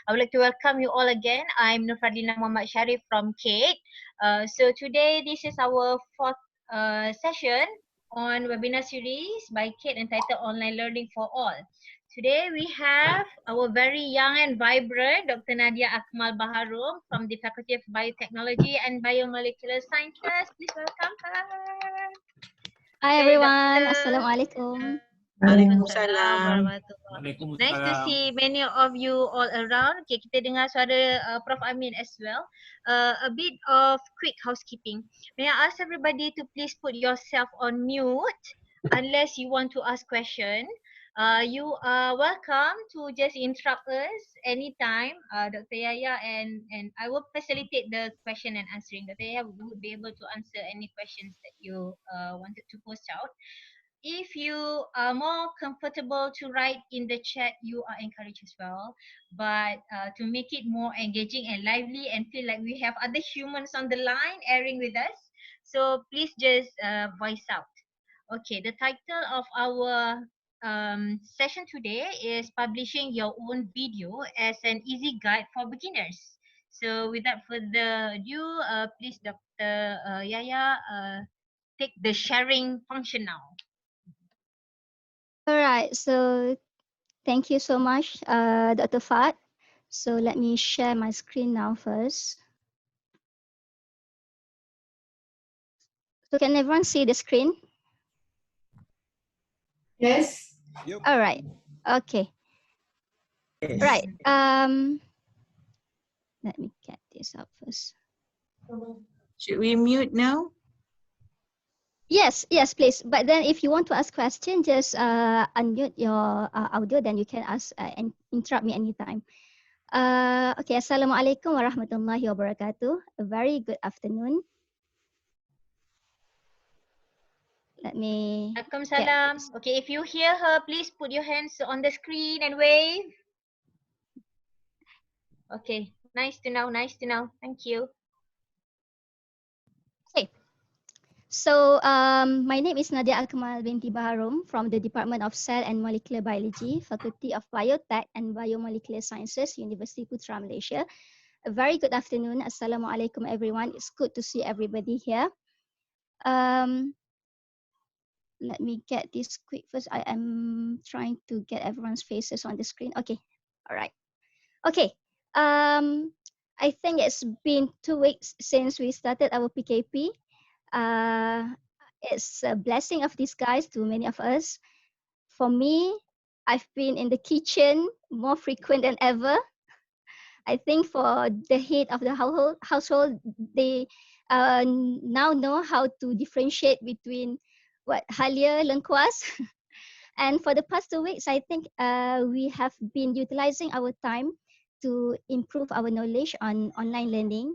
I would like to welcome you all again. I'm Nurfadlina Muhammad Sharif from CADe. So today this is our fourth session on webinar series by CADe entitled Online Learning for All. Today we have our very young and vibrant Dr. Nadiya Akmal Baharum from the Faculty of Biotechnology and Biomolecular Sciences. Please welcome her. Hi Okay, everyone, Doctor. Assalamualaikum. Waalaikumsalam Waalaikumsalam. warahmatullahi. Nice to see many of you all around. Okay, kita dengar suara Prof Amin as well. A bit of quick housekeeping. May I ask everybody to please put yourself on mute unless you want to ask question. You are welcome to just interrupt us anytime, Dr. Yaya, and I will facilitate the question and answering. Dr. Yaya would be able to answer any questions that you wanted to post out. If you are more comfortable to write in the chat, you are encouraged as well. But to make it more engaging and lively and feel like we have other humans on the line airing with us, so please just voice out. Okay, the title of our session today is Publishing Your Own Video as an Easy Guide for Beginners. So without further ado, please Dr. Yaya, take the sharing function now. All right, so thank you so much, Dr. Fad. So let me share my screen now first. So can everyone see the screen? Yes. Yep. All right, okay. Yes. Right, let me get this up first. Should we mute now? Yes, please. But then if you want to ask question, just unmute your audio, then you can ask and interrupt me anytime. Okay, Assalamualaikum warahmatullahi wabarakatuh. A very good afternoon. Let me Waalaikumsalam. Okay, if you hear her, please put your hands on the screen and wave. Okay, nice to know, nice to know. Thank you. Okay. So my name is Nadiya Akmal binti Baharum from the Department of Cell and Molecular Biology, Faculty of Biotech and Biomolecular Sciences, University Putra, Malaysia. A very good afternoon. Assalamualaikum everyone. It's good to see everybody here. Let me get this quick first. I am trying to get everyone's faces on the screen. Okay, all right. Okay, I think it's been 2 weeks since we started our PKP. It's a blessing of disguise to many of us. For me, I've been in the kitchen more frequent than ever. I think for the head of the household, they now know how to differentiate between what halia, lengkuas. And for the past 2 weeks, I think we have been utilizing our time to improve our knowledge on online learning.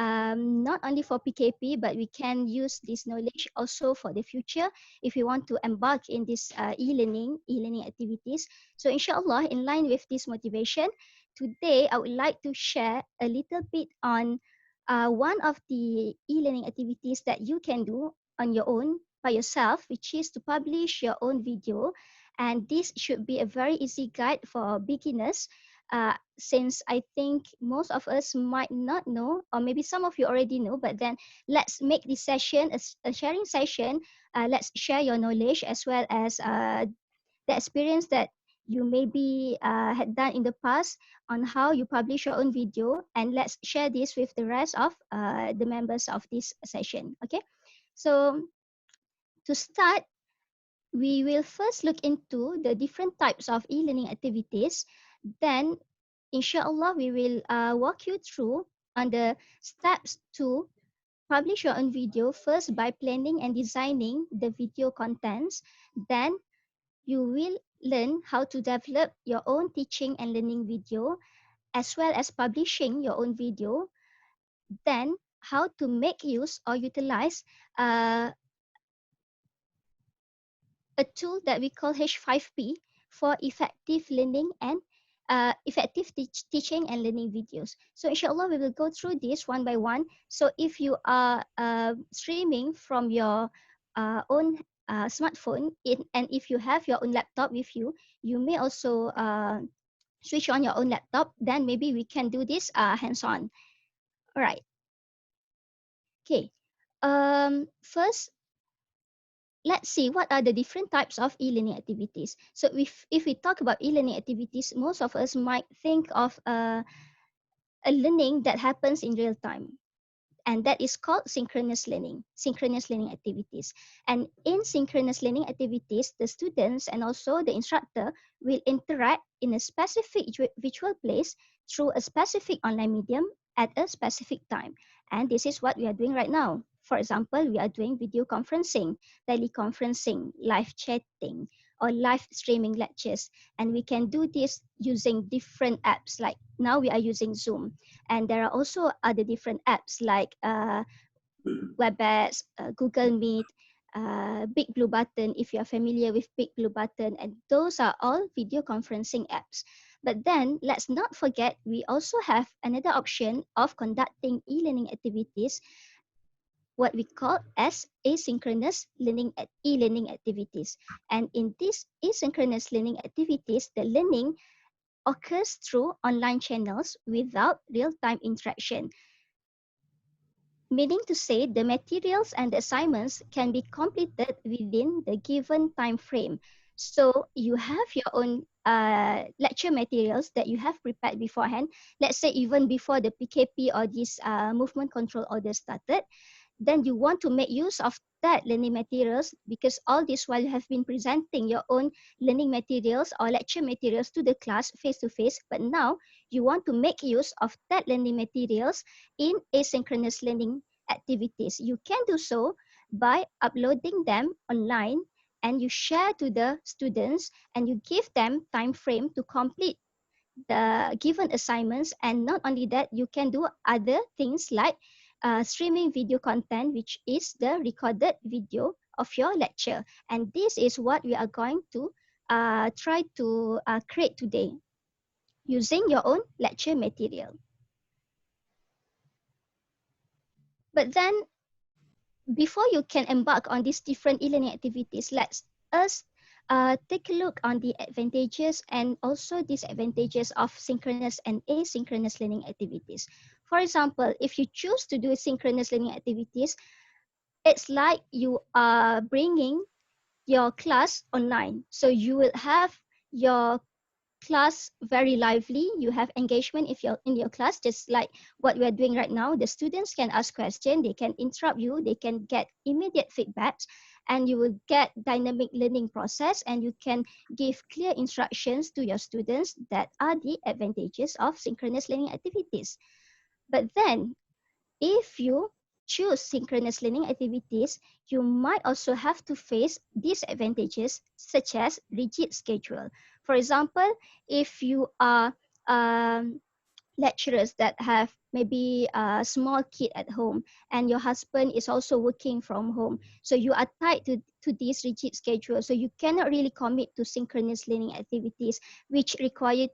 Not only for PKP, but we can use this knowledge also for the future if we want to embark in this e-learning activities. So inshallah, in line with this motivation, today I would like to share a little bit on one of the e-learning activities that you can do on your own by yourself, which is to publish your own video. And this should be a very easy guide for beginners, since I think most of us might not know, or maybe some of you already know, but then let's make this session a sharing session. Let's share your knowledge as well as the experience that you maybe had done in the past on how you publish your own video, and let's share this with the rest of the members of this session. Okay, so to start, we will first look into the different types of e-learning activities. Then, inshallah, we will walk you through on the steps to publish your own video, first by planning and designing the video contents. Then you will learn how to develop your own teaching and learning video, as well as publishing your own video. Then how to make use or utilize a tool that we call H5P for effective learning and effective teaching and learning videos. So inshallah, we will go through this one by one. So if you are streaming from your own smartphone, and if you have your own laptop with you, you may also switch on your own laptop, then maybe we can do this hands-on. All right. Okay. First, let's see what are the different types of e-learning activities. So if we talk about e-learning activities, most of us might think of a learning that happens in real time. And that is called synchronous learning activities. And in synchronous learning activities, the students and also the instructor will interact in a specific virtual place through a specific online medium at a specific time. And this is what we are doing right now. For example, we are doing video conferencing, teleconferencing, live chatting, or live streaming lectures. And we can do this using different apps. Like now we are using Zoom. And there are also other different apps like WebEx, Google Meet, Big Blue Button, if you are familiar with Big Blue Button. And those are all video conferencing apps. But then let's not forget, we also have another option of conducting e-learning activities, what we call as asynchronous e-learning activities. And in these asynchronous learning activities, the learning occurs through online channels without real-time interaction. Meaning to say, the materials and the assignments can be completed within the given time frame. So you have your own lecture materials that you have prepared beforehand. Let's say even before the PKP or this movement control order started, then you want to make use of that learning materials, because all this while you have been presenting your own learning materials or lecture materials to the class face to face, but now you want to make use of that learning materials in asynchronous learning activities. You can do so by uploading them online, and you share to the students and you give them time frame to complete the given assignments. And not only that, you can do other things like streaming video content, which is the recorded video of your lecture. And this is what we are going to try to create today using your own lecture material. But then before you can embark on these different e-learning activities, let's us take a look on the advantages and also disadvantages of synchronous and asynchronous learning activities. For example, if you choose to do synchronous learning activities, it's like you are bringing your class online. So you will have your class very lively. You have engagement if you're in your class, just like what we're doing right now. The students can ask questions, they can interrupt you, they can get immediate feedbacks, and you will get dynamic learning process, and you can give clear instructions to your students. That are the advantages of synchronous learning activities. But then if you choose synchronous learning activities, you might also have to face disadvantages such as rigid schedule. For example, if you are lecturers that have maybe a small kid at home and your husband is also working from home, so you are tied to this rigid schedule, so you cannot really commit to synchronous learning activities which require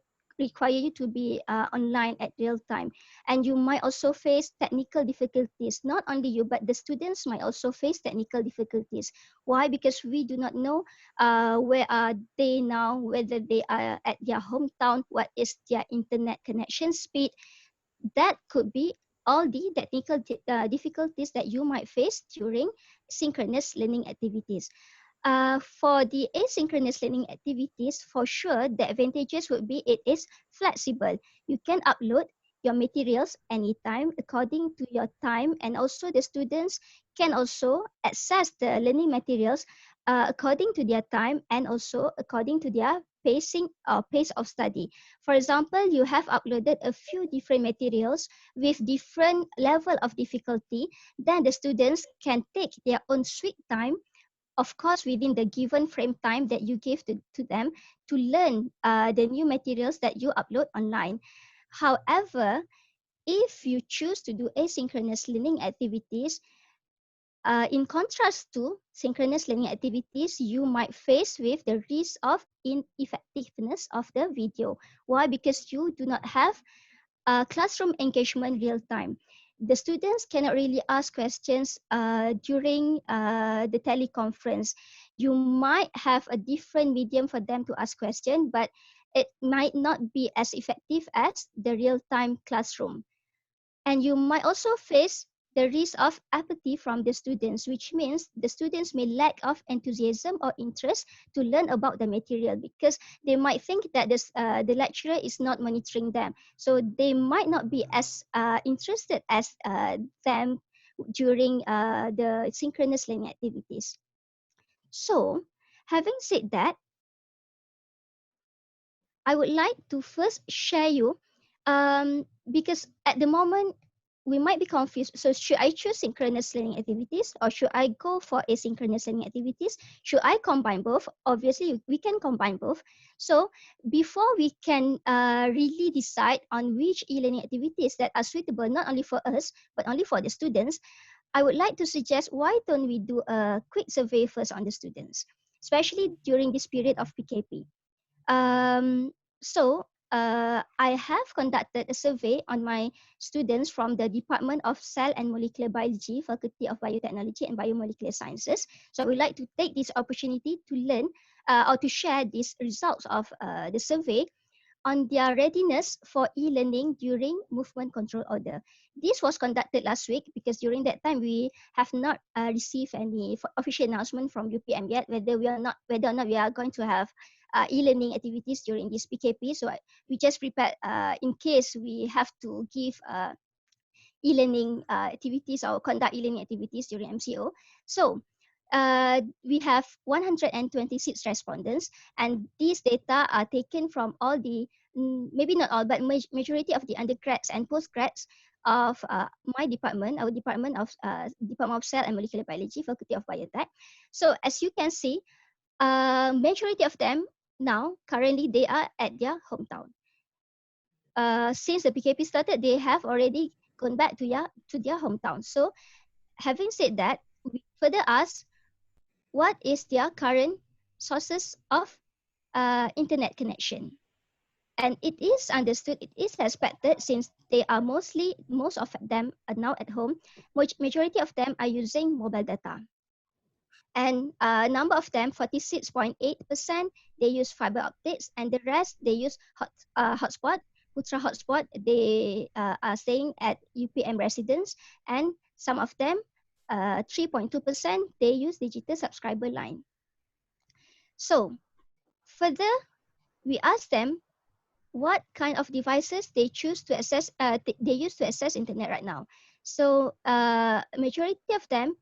you to be online at real time. And you might also face technical difficulties. Not only you, but the students might also face technical difficulties. Why? Because we do not know where are they now, whether they are at their hometown, what is their internet connection speed. That could be all the technical difficulties that you might face during synchronous learning activities. For the asynchronous learning activities, for sure, the advantages would be it is flexible. You can upload your materials anytime according to your time, and also the students can also access the learning materials according to their time and also according to their pacing or pace of study. For example, you have uploaded a few different materials with different level of difficulty, then the students can take their own sweet time, of course, within the given frame time that you give to them to learn the new materials that you upload online. However, if you choose to do asynchronous learning activities, in contrast to synchronous learning activities, you might face with the risk of ineffectiveness of the video. Why? Because you do not have classroom engagement real time. The students cannot really ask questions during the teleconference. You might have a different medium for them to ask questions, but it might not be as effective as the real-time classroom. And you might also face the risk of apathy from the students, which means the students may lack of enthusiasm or interest to learn about the material because they might think that the lecturer is not monitoring them. So they might not be as interested as them during the synchronous learning activities. So having said that, I would like to first share you because at the moment we might be confused. So should I choose synchronous learning activities or should I go for asynchronous learning activities? Should I combine both? Obviously, we can combine both. So before we can really decide on which e-learning activities that are suitable not only for us but only for the students, I would like to suggest why don't we do a quick survey first on the students, especially during this period of PKP. Um, I have conducted a survey on my students from the Department of Cell and Molecular Biology, Faculty of Biotechnology and Biomolecular Sciences. So I would like to take this opportunity to learn or to share these results of the survey on their readiness for e-learning during movement control order. This was conducted last week because during that time we have not received any official announcement from UPM yet whether or not we are going to have e-learning activities during this PKP. So we just prepared in case we have to give e-learning activities or conduct e-learning activities during MCO. So we have 126 respondents, and these data are taken from all the, maybe not all, but majority of the undergrads and postgrads of my department, our Department of Cell and Molecular Biology, Faculty of Biotech. So as you can see, majority of them now, currently, they are at their hometown. Since the PKP started, they have already gone back to their hometown. So having said that, we further ask what is their current sources of internet connection. And it is understood, it is expected since they are most of them are now at home, majority of them are using mobile data. And a number of them, 46.8%, they use fiber optics, and the rest, they use hotspot, ultra hotspot. They are staying at UPM residence, and some of them, 3.2%, they use digital subscriber line. So further, we ask them what kind of devices they choose to access, they use to access internet right now. So majority of them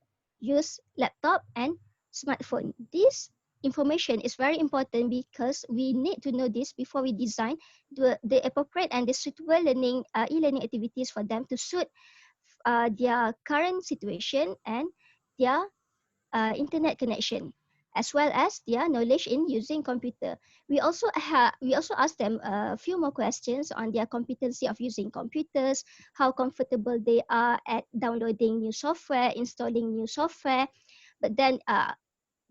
use laptop and smartphone. This information is very important because we need to know this before we design the appropriate and the suitable learning e-learning activities for them to suit their current situation and their internet connection, as well as their knowledge in using computer. We also ask them a few more questions on their competency of using computers, how comfortable they are at downloading new software, installing new software. But then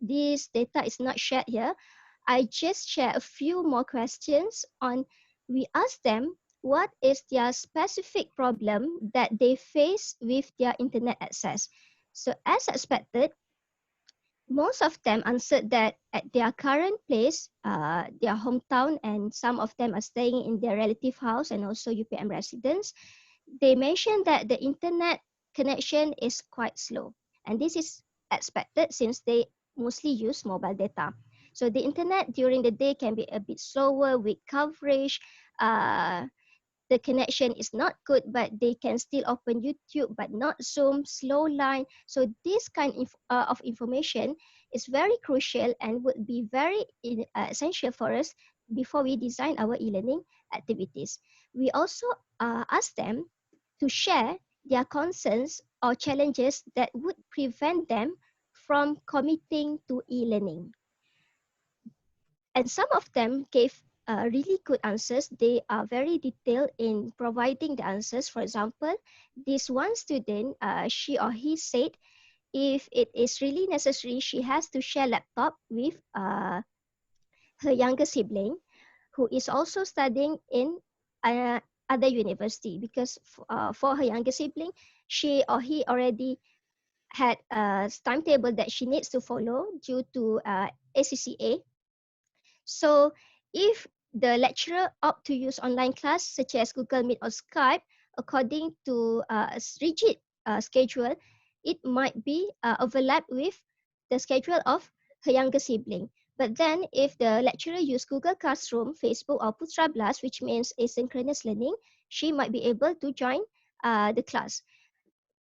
this data is not shared here. I just share a few more questions on, we ask them what is their specific problem that they face with their internet access. So as expected, most of them answered that at their current place, their hometown, and some of them are staying in their relative house and also UPM residents, they mentioned that the internet connection is quite slow. And this is expected since they mostly use mobile data. So the internet during the day can be a bit slower with coverage. The connection is not good, but they can still open YouTube, but not Zoom, slow line. So this kind of information is very crucial and would be very essential for us before we design our e-learning activities. We also ask them to share their concerns or challenges that would prevent them from committing to e-learning. And some of them gave really good answers. They are very detailed in providing the answers. For example, this one student, she or he said, if it is really necessary, she has to share laptop with her younger sibling, who is also studying in other university, because for her younger sibling, she or he already had a timetable that she needs to follow due to ACCA. So if the lecturer opt to use online class such as Google Meet or Skype according to a rigid schedule, it might be overlap with the schedule of her younger sibling. But then if the lecturer use Google Classroom, Facebook or Putra Blast, which means asynchronous learning, she might be able to join the class.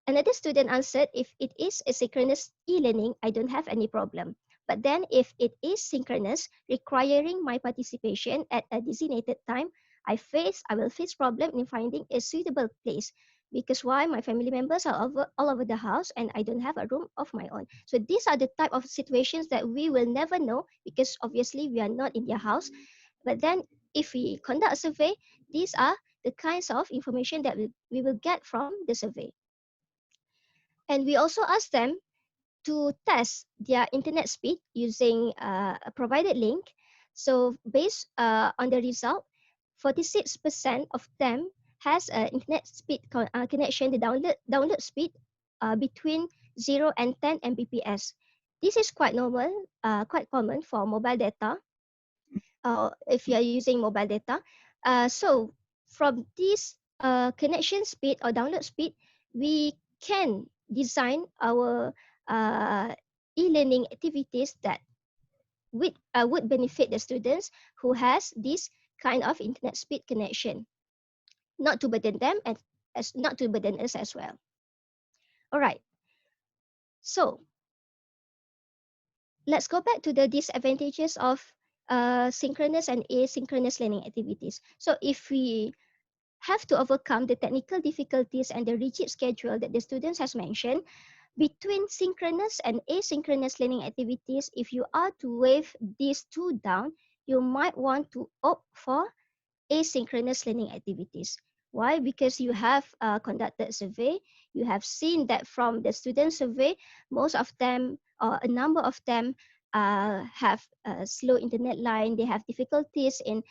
Another student answered, if it is asynchronous e-learning, I don't have any problem. But then if it is synchronous, requiring my participation at a designated time, I will face problem in finding a suitable place. Because why? My family members are all over the house and I don't have a room of my own. So these are the type of situations that we will never know because obviously we are not in their house. But then if we conduct a survey, these are the kinds of information that we will get from the survey. And we also ask them to test their internet speed using a provided link. So based on the result, 46% of them has an internet speed connection, the download speed between 0 and 10 Mbps. This is quite normal, quite common for mobile data, if you are using mobile data. So from this connection speed or download speed, we can design our uh, e-learning activities that would benefit the students who has this kind of internet speed connection, not to burden them and as not to burden us as well. All right. So let's go back to the disadvantages of synchronous and asynchronous learning activities. So if we have to overcome the technical difficulties and the rigid schedule that the students has mentioned, between synchronous and asynchronous learning activities, if you are to wave these two down, you might want to opt for asynchronous learning activities. Why? Because you have conducted a survey, you have seen that from the student survey, most of them or a number of them have a slow internet line, they have difficulties in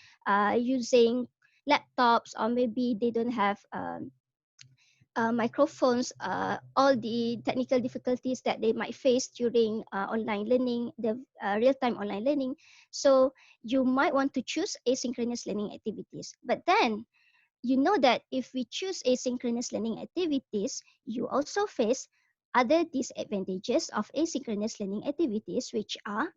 using laptops, or maybe they don't have microphones, all the technical difficulties that they might face during online learning, the real-time online learning. So you might want to choose asynchronous learning activities. But then you know that if we choose asynchronous learning activities, you also face other disadvantages of asynchronous learning activities, which are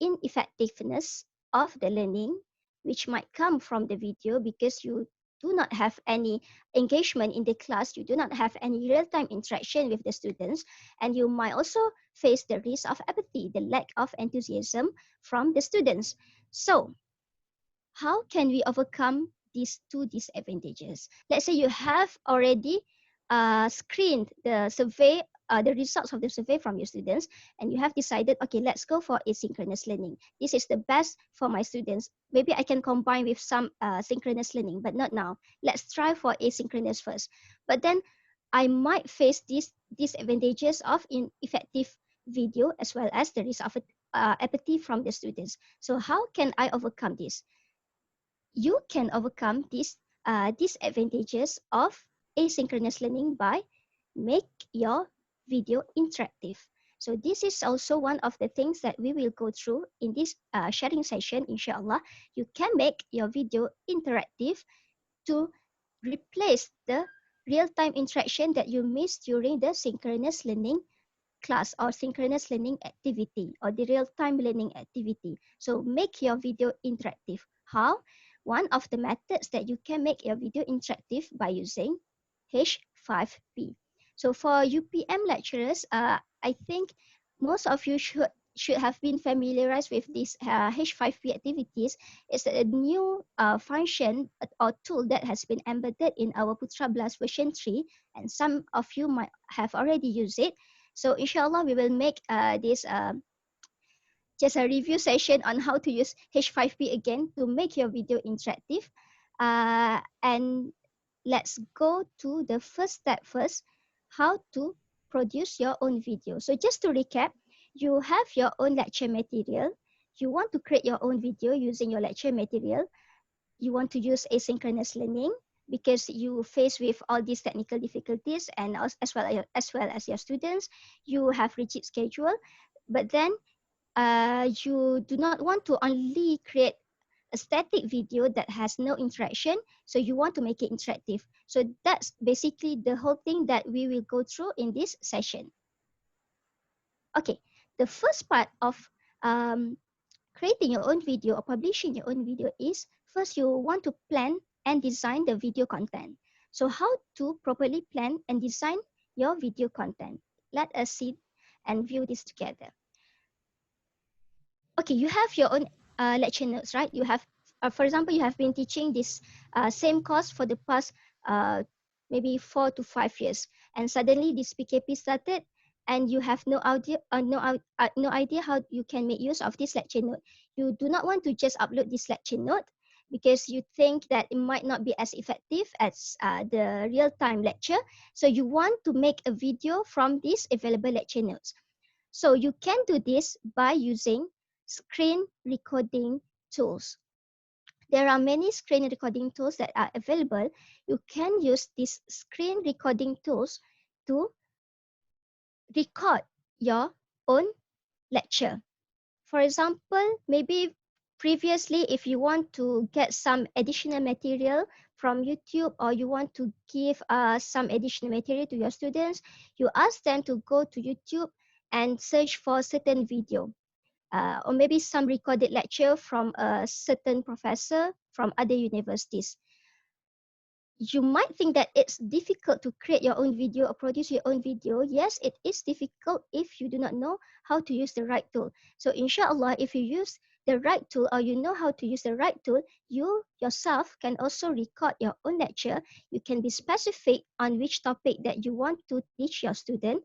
ineffectiveness of the learning, which might come from the video because you do not have any engagement in the class, you do not have any real-time interaction with the students, and you might also face the risk of apathy, the lack of enthusiasm from the students. So how can we overcome these two disadvantages? Let's say you have already screened the survey, the results of the survey from your students, and you have decided, okay, let's go for asynchronous learning. This is the best for my students. Maybe I can combine with some synchronous learning, but not now. Let's try for asynchronous first. But then I might face these disadvantages of ineffective video as well as the risk of apathy from the students. So how can I overcome this? You can overcome these disadvantages of asynchronous learning by make your video interactive. So this is also one of the things that we will go through in this sharing session, inshallah. You can make your video interactive to replace the real-time interaction that you missed during the synchronous learning class or synchronous learning activity or the real-time learning activity. So make your video interactive. How? One of the methods that you can make your video interactive by using H5P. So for UPM lecturers, I think most of you should have been familiarized with this H5P activities. It's a new function or tool that has been embedded in our Putra Blast version 3, and some of you might have already used it. So inshallah, we will make this just a review session on how to use H5P again to make your video interactive. And let's go to the first step first, how to produce your own video. So just to recap, you have your own lecture material. You want to create your own video using your lecture material. You want to use asynchronous learning because you face with all these technical difficulties, and as well as your students, you have rigid schedule. But then you do not want to only create a static video that has no interaction, so you want to make it interactive. So that's basically the whole thing that we will go through in this session. Okay, the first part of creating your own video or publishing your own video is, first you want to plan and design the video content. So how to properly plan and design your video content? Let us see and view this together. Okay, you have your own lecture notes, right? You have, for example, you have been teaching this same course for the past maybe 4 to 5 years, and suddenly this PKP started, and you have no idea, no idea how you can make use of this lecture note. You do not want to just upload this lecture note because you think that it might not be as effective as the real-time lecture. So you want to make a video from these available lecture notes. So you can do this by using screen recording tools. There are many screen recording tools that are available. You can use these screen recording tools to record your own lecture. For example, maybe previously, if you want to get some additional material from YouTube, or you want to give some additional material to your students, you ask them to go to YouTube and search for certain video. Or maybe some recorded lecture from a certain professor from other universities. You might think that it's difficult to create your own video or produce your own video. Yes, it is difficult if you do not know how to use the right tool. So inshallah, if you use the right tool, or you know how to use the right tool, you yourself can also record your own lecture. You can be specific on which topic that you want to teach your student,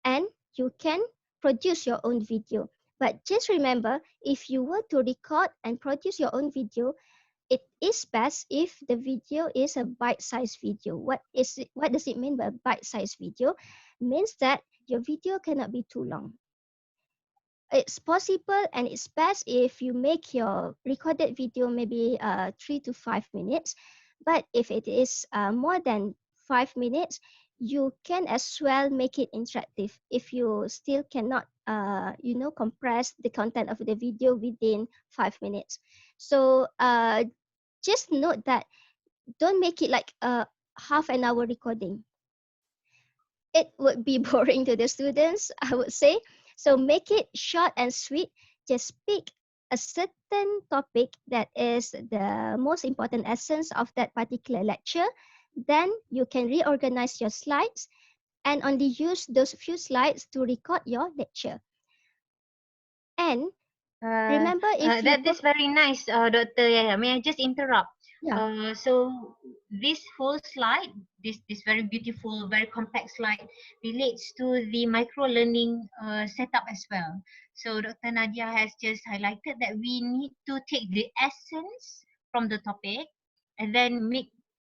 and you can produce your own video. But just remember, if you were to record and produce your own video, it is best if the video is a bite-sized video. What does it mean by bite-sized video? It means that your video cannot be too long. It's possible and it's best if you make your recorded video maybe 3 to 5 minutes. But if it is more than 5 minutes, you can as well make it interactive if you still cannot compress the content of the video within 5 minutes. So just note that don't make it like a half an hour recording. It would be boring to the students, I would say. So make it short and sweet. Just pick a certain topic that is the most important essence of that particular lecture. Then you can reorganize your slides and only use those few slides to record your lecture. And remember, if that is very nice, Dr. Yaya. May I just interrupt? Yeah. So this whole slide, this very beautiful, very complex slide, relates to the micro learning setup as well. So Dr. Nadiya has just highlighted that we need to take the essence from the topic and then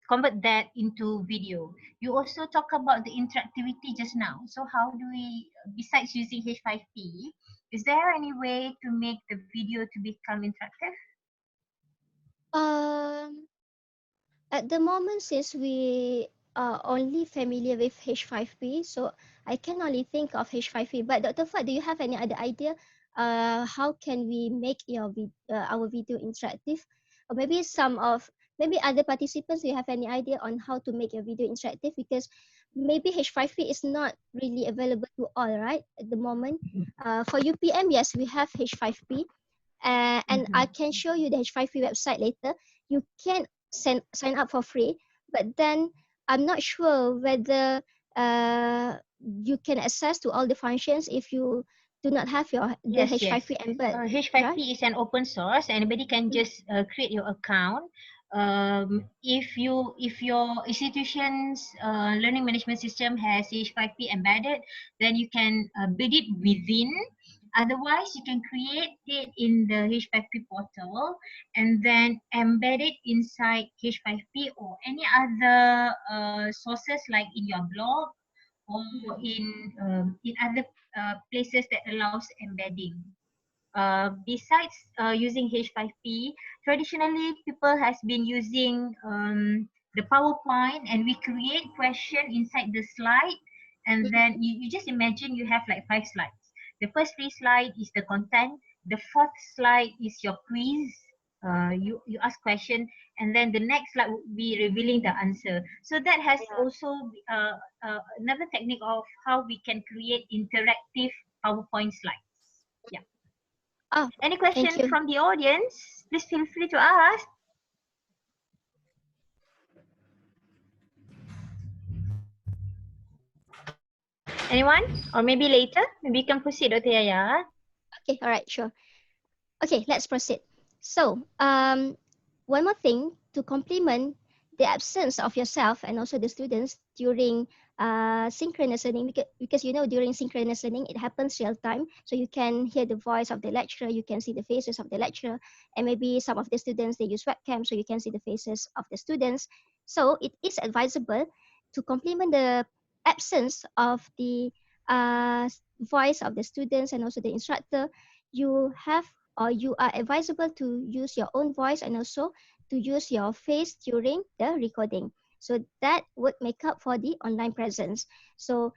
convert that into video. You also talk about the interactivity just now. So how do we, besides using H5P, is there any way to make the video to become interactive? At the moment, since we are only familiar with H5P, so I can only think of H5P. But Dr. Fuad, do you have any other idea? How can we make our video interactive? Or maybe other participants, do you have any idea on how to make your video interactive? Because maybe H5P is not really available to all, right? At the moment, for UPM, yes, we have H5P. And I can show you the H5P website later. You can sign up for free, but then I'm not sure whether you can access to all the functions if you do not have the H5P embed. H5P right? is an open source. Anybody can just create your account. If your institution's learning management system has H5P embedded, then you can build it within. Otherwise, you can create it in the H5P portal and then embed it inside H5P or any other sources like in your blog or in other places that allows embedding. Besides using H5P, traditionally people has been using the PowerPoint, and we create question inside the slide, and then you just imagine you have like 5 slides. The first 3 slides is the content. The 4th slide is your quiz. you ask question, and then the next slide would be revealing the answer. So that has Yeah. also another technique of how we can create interactive PowerPoint slides. Yeah. Oh, Any thank question you. from the audience? Please feel free to ask. Anyone? Or maybe later? Maybe you can proceed, Dr. Yaya. Okay, all right, sure. Okay, let's proceed. So, one more thing to complement the absence of yourself and also the students during synchronous learning, because you know during synchronous learning it happens real time, so you can hear the voice of the lecturer, you can see the faces of the lecturer, and maybe some of the students they use webcam, so you can see the faces of the students. So it is advisable to complement the absence of the voice of the students and also the instructor. You have, or you are advisable to use your own voice and also to use your face during the recording. So that would make up for the online presence. So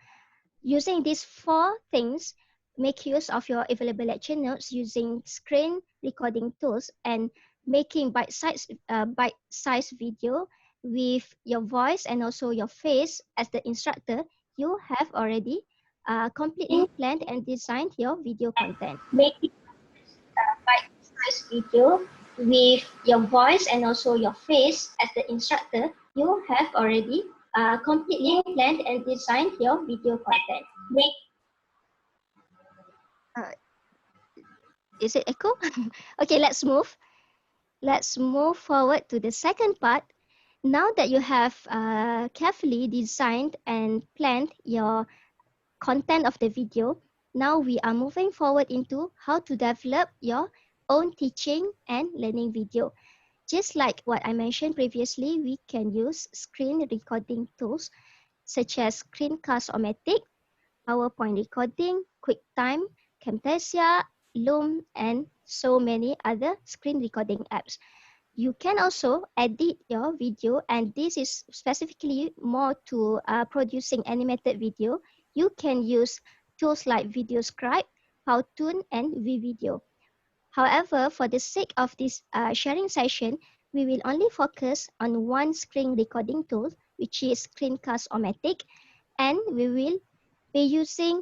using these four things, make use of your available lecture notes using screen recording tools and making bite-sized video with your voice and also your face as the instructor. You have already completely planned and designed your video content. Making bite-sized video with your voice and also your face as the instructor, you have already completely planned and designed your video content. Uh, is it echo? Okay, let's move. Let's move forward to the second part. Now that you have carefully designed and planned your content of the video, now we are moving forward into how to develop your own teaching and learning video. Just like what I mentioned previously, we can use screen recording tools such as Screencast-O-Matic, PowerPoint recording, QuickTime, Camtasia, Loom, and so many other screen recording apps. You can also edit your video, and this is specifically more to producing animated video. You can use tools like VideoScribe, Powtoon, and VVideo. However, for the sake of this sharing session, we will only focus on one screen recording tool, which is Screencast-O-Matic, and we will be using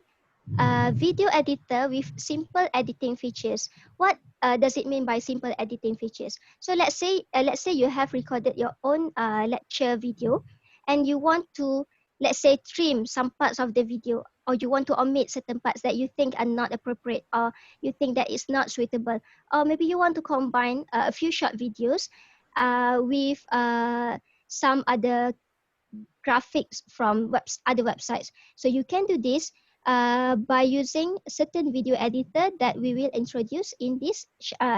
a video editor with simple editing features. What does it mean by simple editing features? So let's say you have recorded your own lecture video, and you want to, let's say, trim some parts of the video, or you want to omit certain parts that you think are not appropriate, or you think that is not suitable, or maybe you want to combine a few short videos with some other graphics from other websites. So you can do this by using certain video editor that we will introduce in this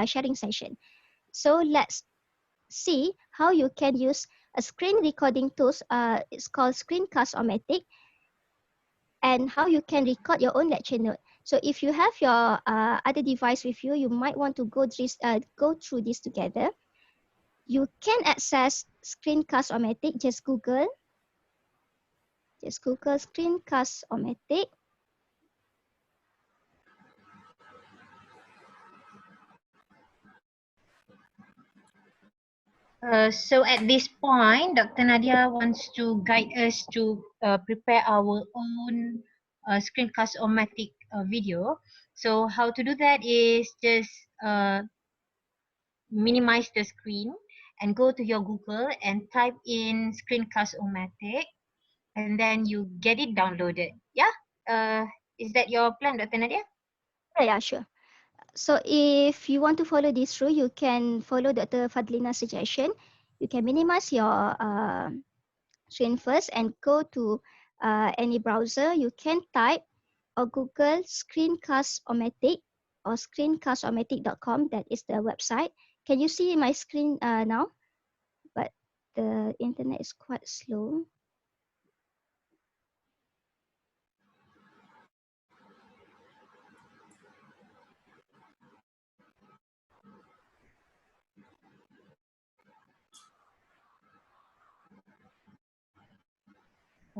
sharing session. So let's see how you can use a screen recording tools. It's called Screencast-O-Matic, and how you can record your own lecture note. So if you have your other device with you, you might want to go through this together. You can access Screencast-O-Matic. Just Google Screencast-O-Matic. So at this point, Dr. Nadiya wants to guide us to prepare our own Screencast-O-Matic video. So how to do that is just minimize the screen and go to your Google and type in Screencast-O-Matic, and then you get it downloaded. Yeah? Is that your plan, Dr. Nadiya? Yeah, sure. So if you want to follow this through, you can follow Dr. Fadlina's suggestion. You can minimize your screen first and go to any browser. You can type or Google Screencast-O-Matic or screencast-o-matic.com. That is the website. Can you see my screen now? But the internet is quite slow.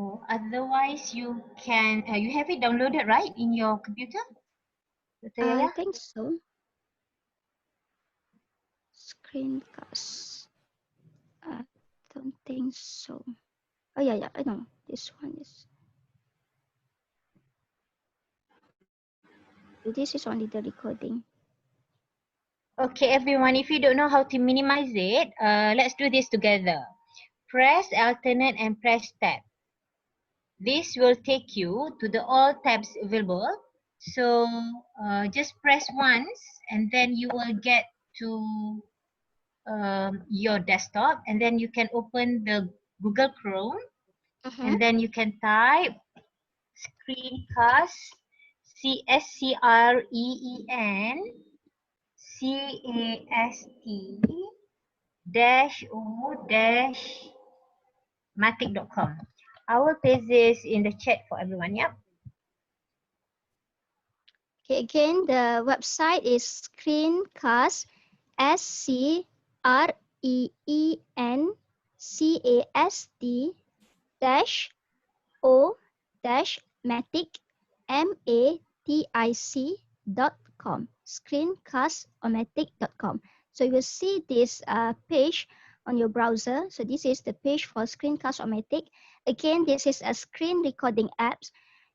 Oh, otherwise you can, you have it downloaded, right, in your computer, Dr. I Yaya? think so. Screencast. I don't think so. Oh yeah, I know. This one is. This is only the recording. Okay, everyone, if you don't know how to minimize it, let's do this together. Press alternate and press tab. This will take you to the all tabs available. So just press once and then you will get to your desktop, and then you can open the Google Chrome, and then you can type screencast, CSCREEN dash o dash matic.com. I will paste this in the chat for everyone. Yep. Okay, again, the website is screencast, SCREENCAST dash O dash matic MATIC.com, screencastomatic.com. So you will see this page on your browser. So this is the page for Screencast-O-Matic. Again, this is a screen recording app.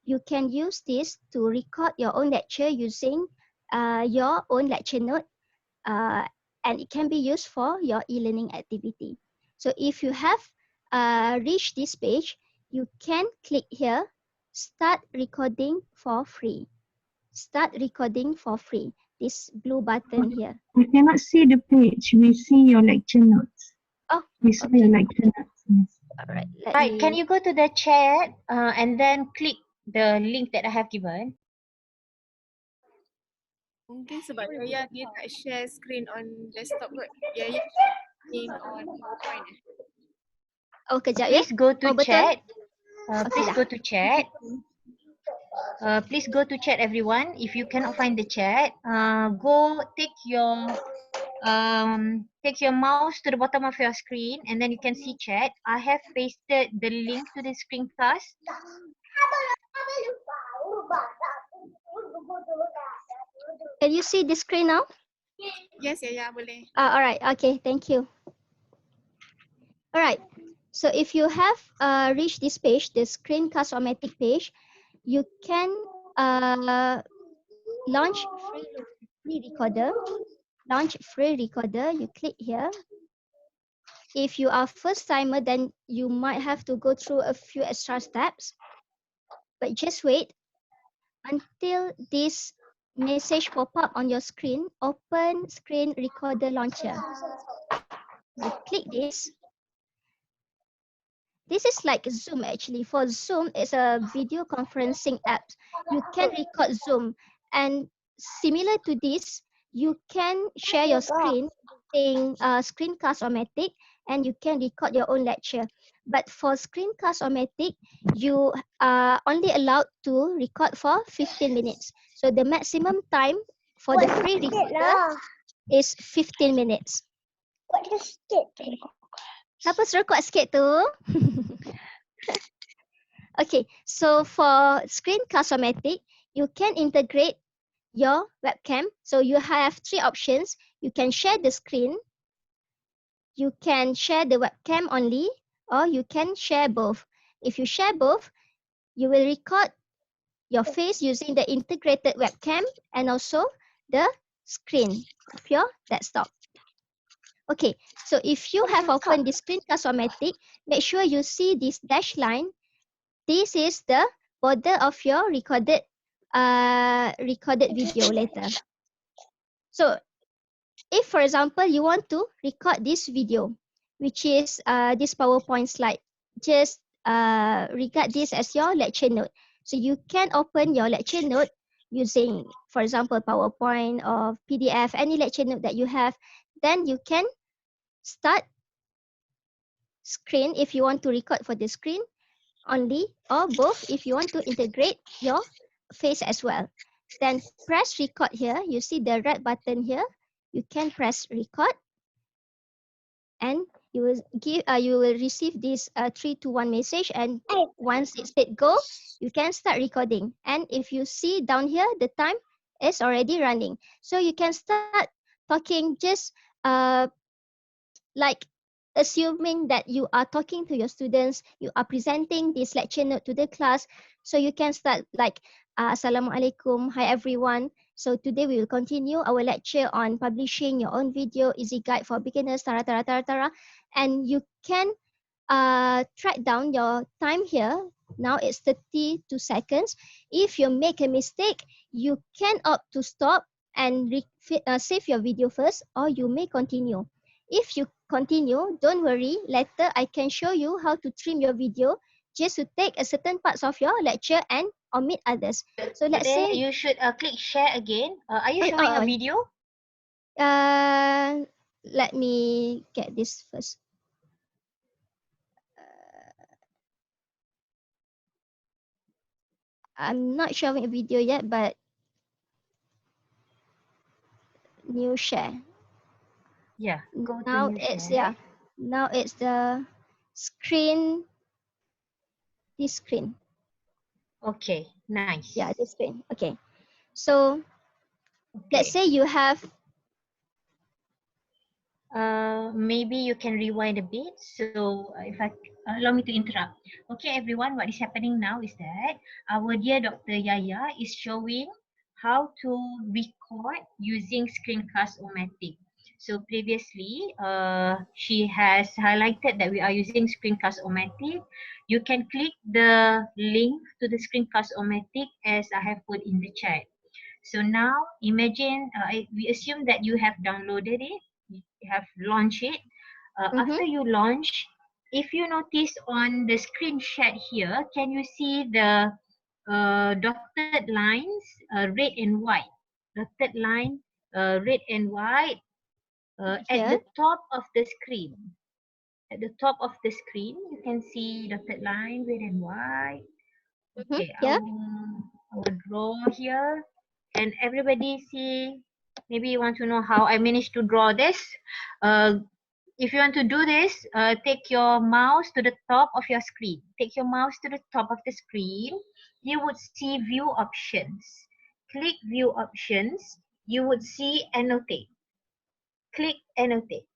You can use this to record your own lecture using your own lecture note, and it can be used for your e-learning activity. So if you have reached this page, you can click here, start recording for free. Start recording for free. This blue button here. We cannot see the page. We see your lecture notes. Oh, We saw your lecture notes. Yes. all right. Right, can you go to the chat and then click the link that I have given? Mungkin sebab Yaya dia tak share screen on desktop kot. Yaya sharing on PowerPoint. Oh, kejap ya. Please go to Oh, betul. chat. Okay Please dah. go to chat. Please go to chat, everyone. If you cannot find the chat, go take your mouse to the bottom of your screen, and then you can see chat. I have pasted the link to the screencast. Can you see the screen now? Yes, Yaya boleh. All right. Okay. Thank you. All right. So if you have reached this page, the Screencast-O-Matic page, you can launch free recorder. Launch free recorder. You click here. If you are first timer, then you might have to go through a few extra steps. But just wait until this message pop up on your screen. Open screen recorder launcher. You click this. This is like Zoom actually. For Zoom, it's a video conferencing app. You can record Zoom, and similar to this, you can share your screen using Screencast-O-Matic, and you can record your own lecture. But for Screencast-O-Matic, you are only allowed to record for 15 minutes. So the maximum time for the free recorder is 15 minutes. Okay. Siapa suruh record sikit tu? Okay, so for Screencast-O-Matic, you can integrate your webcam. So you have three options. You can share the screen, you can share the webcam only, or you can share both. If you share both, you will record your face using the integrated webcam and also the screen of your desktop. Okay, so if you have opened the Screencast-O-Matic, make sure you see this dash line. This is the border of your recorded video later. So if, for example, you want to record this video, which is this PowerPoint slide, just regard this as your lecture note. So you can open your lecture note using, for example, PowerPoint or PDF, any lecture note that you have. Then you can start screen if you want to record for the screen only, or both if you want to integrate your face as well. Then press record here. You see the red button here. You can press record, and you will receive this 3, 2, 1 message. And once it said go, you can start recording. And if you see down here, the time is already running. So you can start talking just like assuming that you are talking to your students, you are presenting this lecture note to the class. So you can start like, Assalamualaikum, hi everyone. So today we will continue our lecture on publishing your own video, easy guide for beginners, tara tara tara tara. And you can track down your time here. Now it's 32 seconds. If you make a mistake, you can opt to stop and save your video first, or you may continue. If you continue, don't worry. Later, I can show you how to trim your video just to take a certain parts of your lecture and omit others. So let's There say, you should click share again. Are you oh, showing a video? let me get this first. I'm not showing a video yet, but new share. Yeah, go to Now new it's, share. yeah. Now it's the screen. This screen. Okay, nice. Yeah, this screen. Okay. So let's Okay. say you have. Maybe you can rewind a bit. So if I allow me to interrupt. Okay, everyone, what is happening now is that our dear Dr. Yaya is showing how to record using Screencast-O-Matic. So previously, she has highlighted that we are using Screencast-O-Matic. You can click the link to the Screencast-O-Matic as I have put in the chat. So now imagine, we assume that you have downloaded it, you have launched it. After you launch, if you notice on the screenshot here, can you see the dotted lines, red and white? Dotted line, red and white at Here. the top of the screen. At the top of the screen, you can see dotted line, red and white. Okay, Here. I will draw here, and everybody see. Maybe you want to know how I managed to draw this. If you want to do this, take your mouse to the top of your screen. Take your mouse to the top of the screen. You would see view options. Click view options. You would see annotate. Click annotate.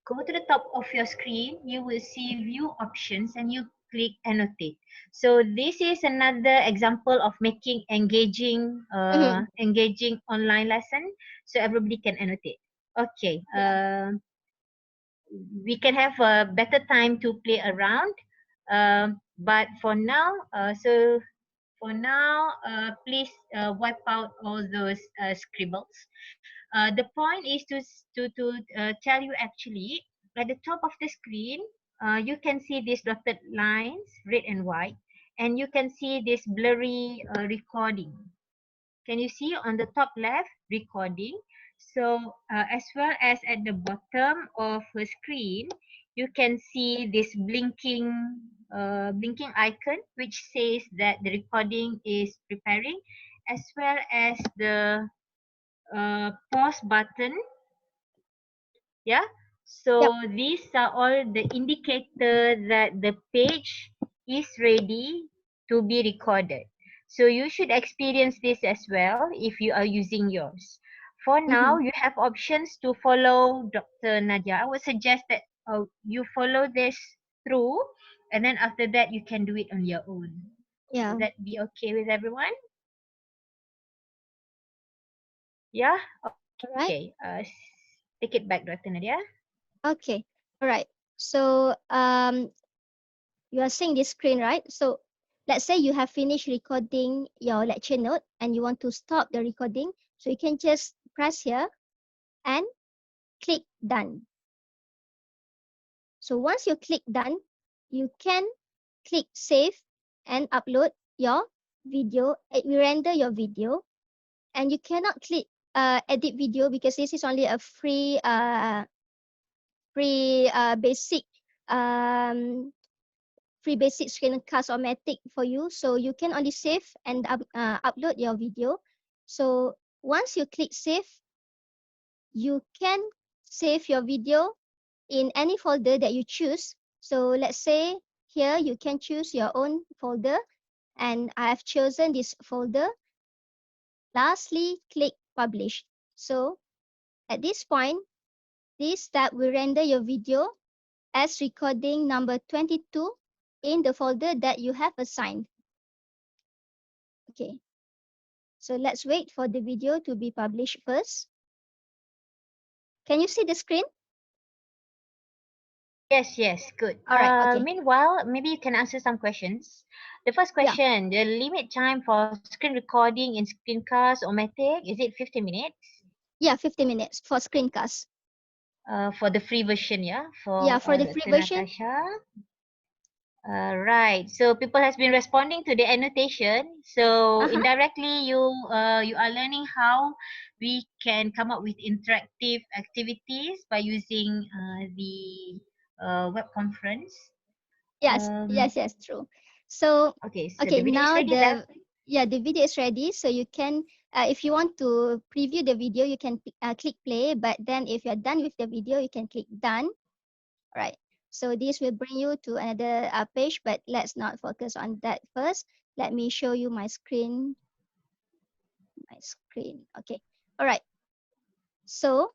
Go to the top of your screen, you will see view options and you click annotate. So this is another example of making engaging engaging online lesson so everybody can annotate. Okay, we can have a better time to play around, but for now, please wipe out all those scribbles. The point is to tell you actually at the top of the screen, you can see these dotted lines, red and white, and you can see this blurry recording. Can you see on the top left, recording? So as well as at the bottom of the screen, you can see this blinking icon which says that the recording is preparing, as well as the pause button. Yeah, so these are all the indicator that the page is ready to be recorded. So you should experience this as well if you are using yours. For now, you have options to follow Dr. Nadiya. I would suggest that you follow this through, and then after that you can do it on your own. Yeah. Would that be okay with everyone? Yeah? Okay. Take it back, Dr. Nadiya. Okay. All right. So you are seeing this screen, right? So let's say you have finished recording your lecture note and you want to stop the recording. So you can just press here and click done. So once you click done, you can click save and upload your video. It will render your video, and you cannot click edit video because this is only a free basic Screencast-O-Matic for you. So you can only save and upload your video. So once you click save, you can save your video in any folder that you choose. So let's say here you can choose your own folder, and I have chosen this folder. Lastly, click publish. So at this point, This tab will render your video as recording number 22 in the folder that you have assigned. Okay, so let's wait for the video to be published first. Can you see the screen? Yes, good. All right, okay. Meanwhile, maybe you can answer some questions. The first Yeah. question, the limit time for screen recording in screencast or Matic, is it 15 minutes? Yeah, 50 minutes for screencast. For the free version, yeah? Yeah, for the free Dr. version. Natasha. Right. So people has been responding to the annotation. So indirectly, you are learning how we can come up with interactive activities by using the web conference. Yes, yes, true. So Okay. So okay, the video is now ready, then. the video is ready. So you can, if you want to preview the video, you can click play. But then if you're done with the video, you can click done. All right. So this will bring you to another page, but let's not focus on that first. Let me show you my screen. My screen. Okay. All right. So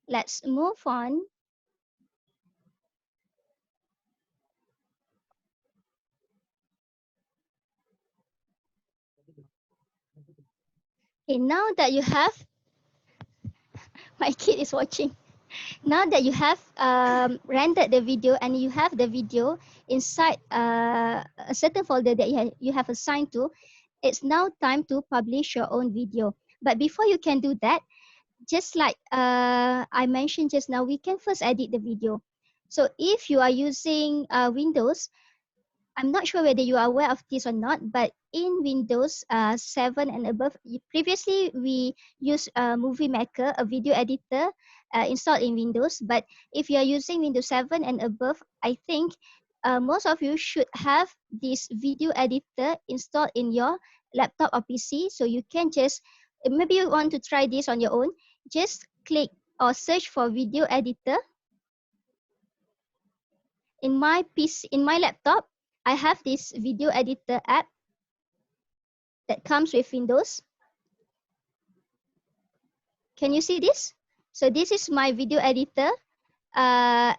let's move on. Okay, now that you have, my kid is watching. Now that you have rendered the video and you have the video inside a certain folder that you have assigned to, it's now time to publish your own video. But before you can do that, just like I mentioned just now, we can first edit the video. So if you are using Windows, I'm not sure whether you are aware of this or not, but in Windows 7 and above, previously we used Movie Maker, a video editor installed in Windows. But if you are using Windows 7 and above, I think most of you should have this video editor installed in your laptop or PC. So you can just, maybe you want to try this on your own, just click or search for video editor. In my PC, in my laptop, I have this video editor app that comes with Windows. Can you see this? So this is my video editor apps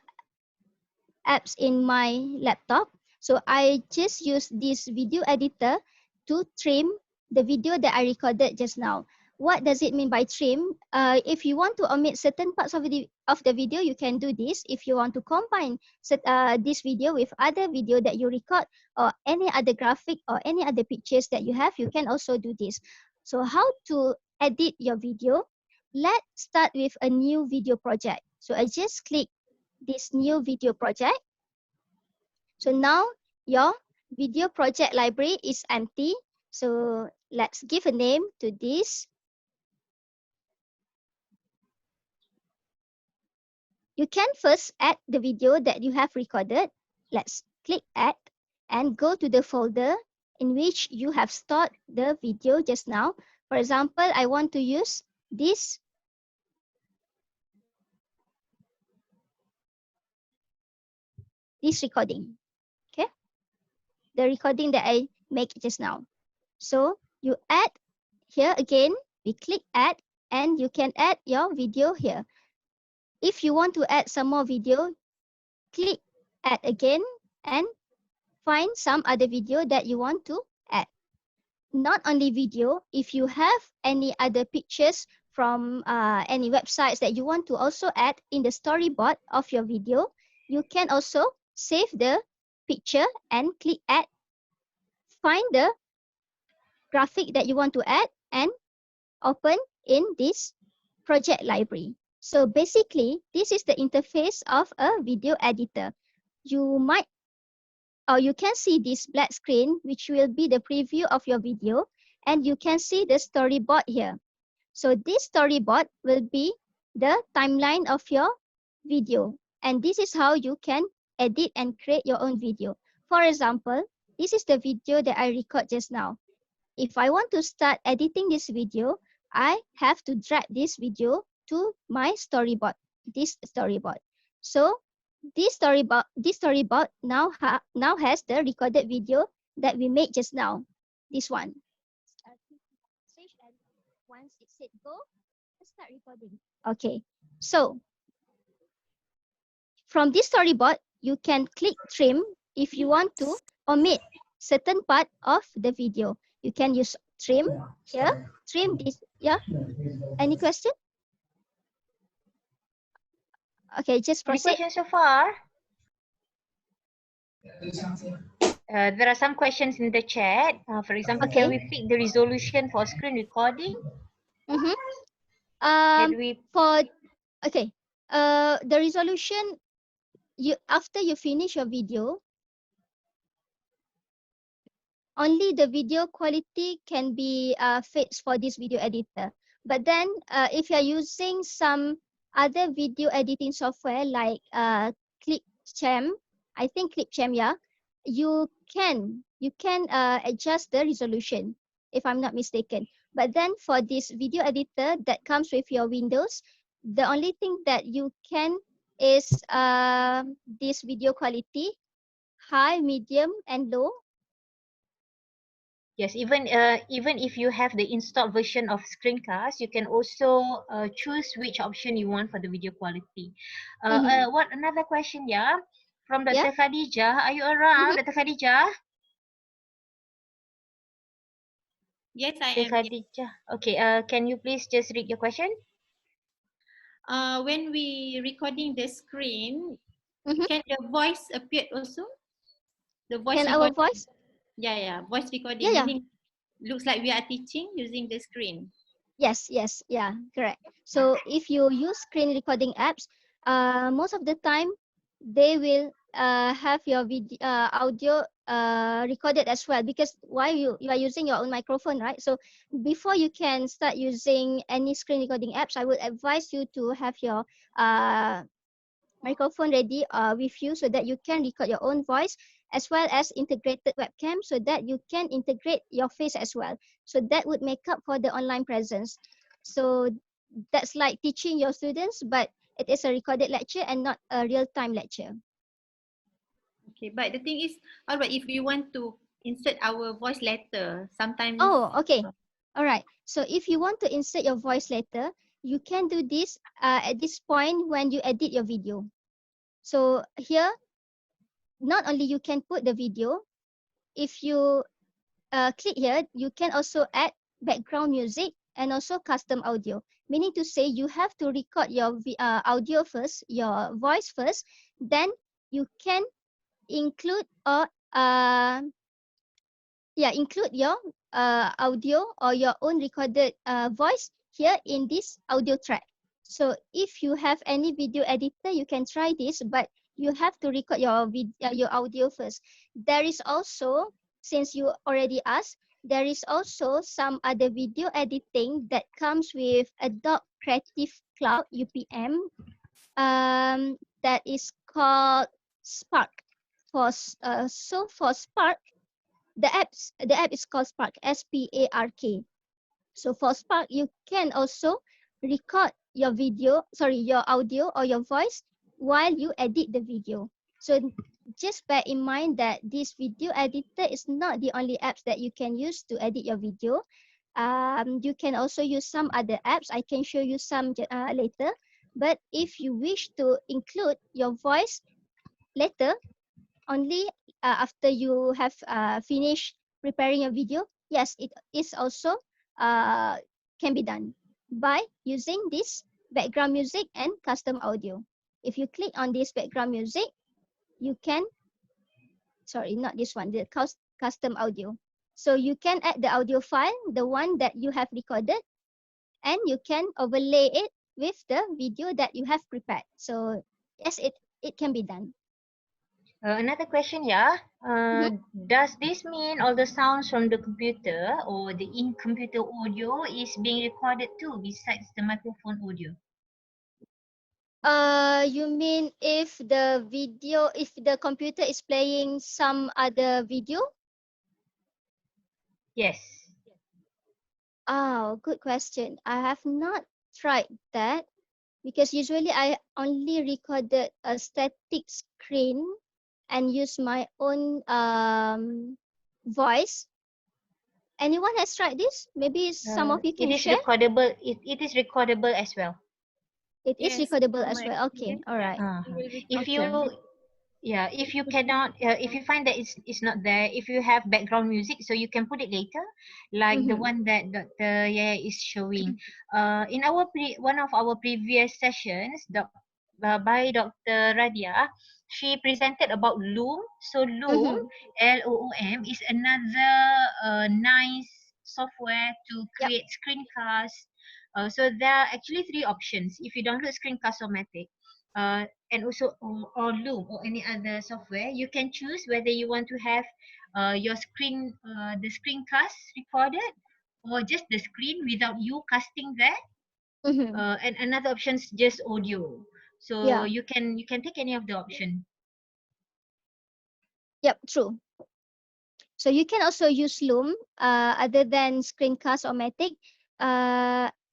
in my laptop. So I just use this video editor to trim the video that I recorded just now. What does it mean by trim? If you want to omit certain parts of the video, you can do this. If you want to combine this video with other video that you record or any other graphic or any other pictures that you have, you can also do this. So how to edit your video? Let's start with a new video project. So I just click this new video project. So now your video project library is empty. So let's give a name to this. You can first add the video that you have recorded. Let's click add and go to the folder in which you have stored the video just now. For example, I want to use this recording. Okay, the recording that I make just now. So you add here again, we click add and you can add your video here. If you want to add some more video, click add again and find some other video that you want to add. Not only video, if you have any other pictures from any websites that you want to also add in the storyboard of your video, you can also save the picture and click add. Find the graphic that you want to add and open in this project library. So basically, this is the interface of a video editor. You might, or you can see this black screen, which will be the preview of your video, and you can see the storyboard here. So this storyboard will be the timeline of your video, and this is how you can edit and create your own video. For example, this is the video that I record just now. If I want to start editing this video, I have to drag this video to my storyboard, this storyboard. So this storyboard now has the recorded video that we made just now, this one. Once it said go, let's start recording. Okay, so from this storyboard, you can click trim if you want to omit certain part of the video. You can use trim here, trim this. Yeah. Any question? Okay, just Any proceed. questions so far? There are some questions in the chat. For example, Okay. can we pick the resolution for screen recording? Mm-hmm. Can we? Okay. The resolution, after you finish your video, only the video quality can be fixed for this video editor. But then if you're using some other video editing software like Clipchamp, I think Clipchamp, yeah, you can adjust the resolution if I'm not mistaken. But then for this video editor that comes with your Windows, the only thing that you can is this video quality, high, medium, and low. Yes, even if you have the installed version of Screencast, you can also choose which option you want for the video quality. What another question, yeah, from Dr. Yeah. Khadijah. Are you around, Dr. Khadijah? Yes, I Dr. am. Khadijah. Okay. Can you please just read your question? When we recording the screen, Mhm. can the voice appear also? The voice Can our recording. voice? Yeah, voice recording. Yeah. Meaning, looks like we are teaching using the screen. Yes, yeah, correct. So if you use screen recording apps, most of the time they will have your video audio recorded as well, because why you are using your own microphone, right? So before you can start using any screen recording apps, I would advise you to have your microphone ready with you so that you can record your own voice, as well as integrated webcam so that you can integrate your face as well. So that would make up for the online presence. So that's like teaching your students, but it is a recorded lecture and not a real-time lecture. Okay, but the thing is, all right, if we want to insert our voice letter, sometimes. Oh, okay. All right. So if you want to insert your voice letter, you can do this at this point when you edit your video. So here, not only you can put the video, if you click here, you can also add background music and also custom audio. Meaning to say you have to record your audio first, your voice first, then you can include or include your audio or your own recorded voice here in this audio track. So if you have any video editor, you can try this, but you have to record your audio first. There is also, since you already asked, there is also some other video editing that comes with Adobe Creative Cloud UPM that is called Spark. For Spark, the app is called Spark, SPARK. So for Spark, you can also record your audio or your voice while you edit the video. So just bear in mind that this video editor is not the only apps that you can use to edit your video. You can also use some other apps. I can show you some later. But if you wish to include your voice later, only after you have finished preparing a video, yes, it is also can be done by using this background music and custom audio. If you click on this background music, you can, sorry, not this one, the custom audio. So you can add the audio file, the one that you have recorded, and you can overlay it with the video that you have prepared. So yes, it can be done. Another question, yeah. Does this mean all the sounds from the computer or the in-computer audio is being recorded too, besides the microphone audio? You mean if the computer is playing some other video? Yes. Oh, good question. I have not tried that because usually I only recorded a static screen and use my own voice. Anyone has tried this? Maybe some of you can It is share. recordable. It is recordable as well. It is Yes, recordable for as my well. Okay, all right. Uh-huh. it will be If Okay. recorded. if you cannot, if you find that it's not there, if you have background music, so you can put it later, like the Mm-hmm. one that Dr. Yaya is showing. In our one of our previous sessions, by Dr. Radia, she presented about Loom. So Loom, Mm-hmm. Loom, is another nice software to Yep. create screencasts. So there are actually three options. If you download Screencast-O-Matic, and also or Loom or any other software, you can choose whether you want to have your the screencast recorded, or just the screen without you casting that. Mm-hmm. And another option is just audio. So Yeah. you can take any of the option. Yep. True. So you can also use Loom other than Screencast-O-Matic.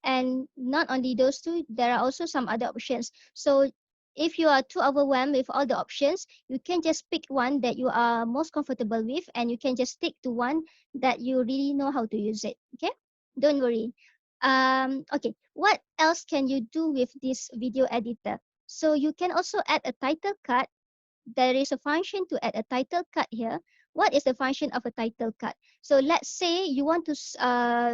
And not only those two, there are also some other options. So if you are too overwhelmed with all the options, you can just pick one that you are most comfortable with, and you can just stick to one that you really know how to use it. Okay, don't worry. Okay, what else can you do with this video editor? So you can also add a title card. There is a function to add a title card here. What is the function of a title card? So let's say you want to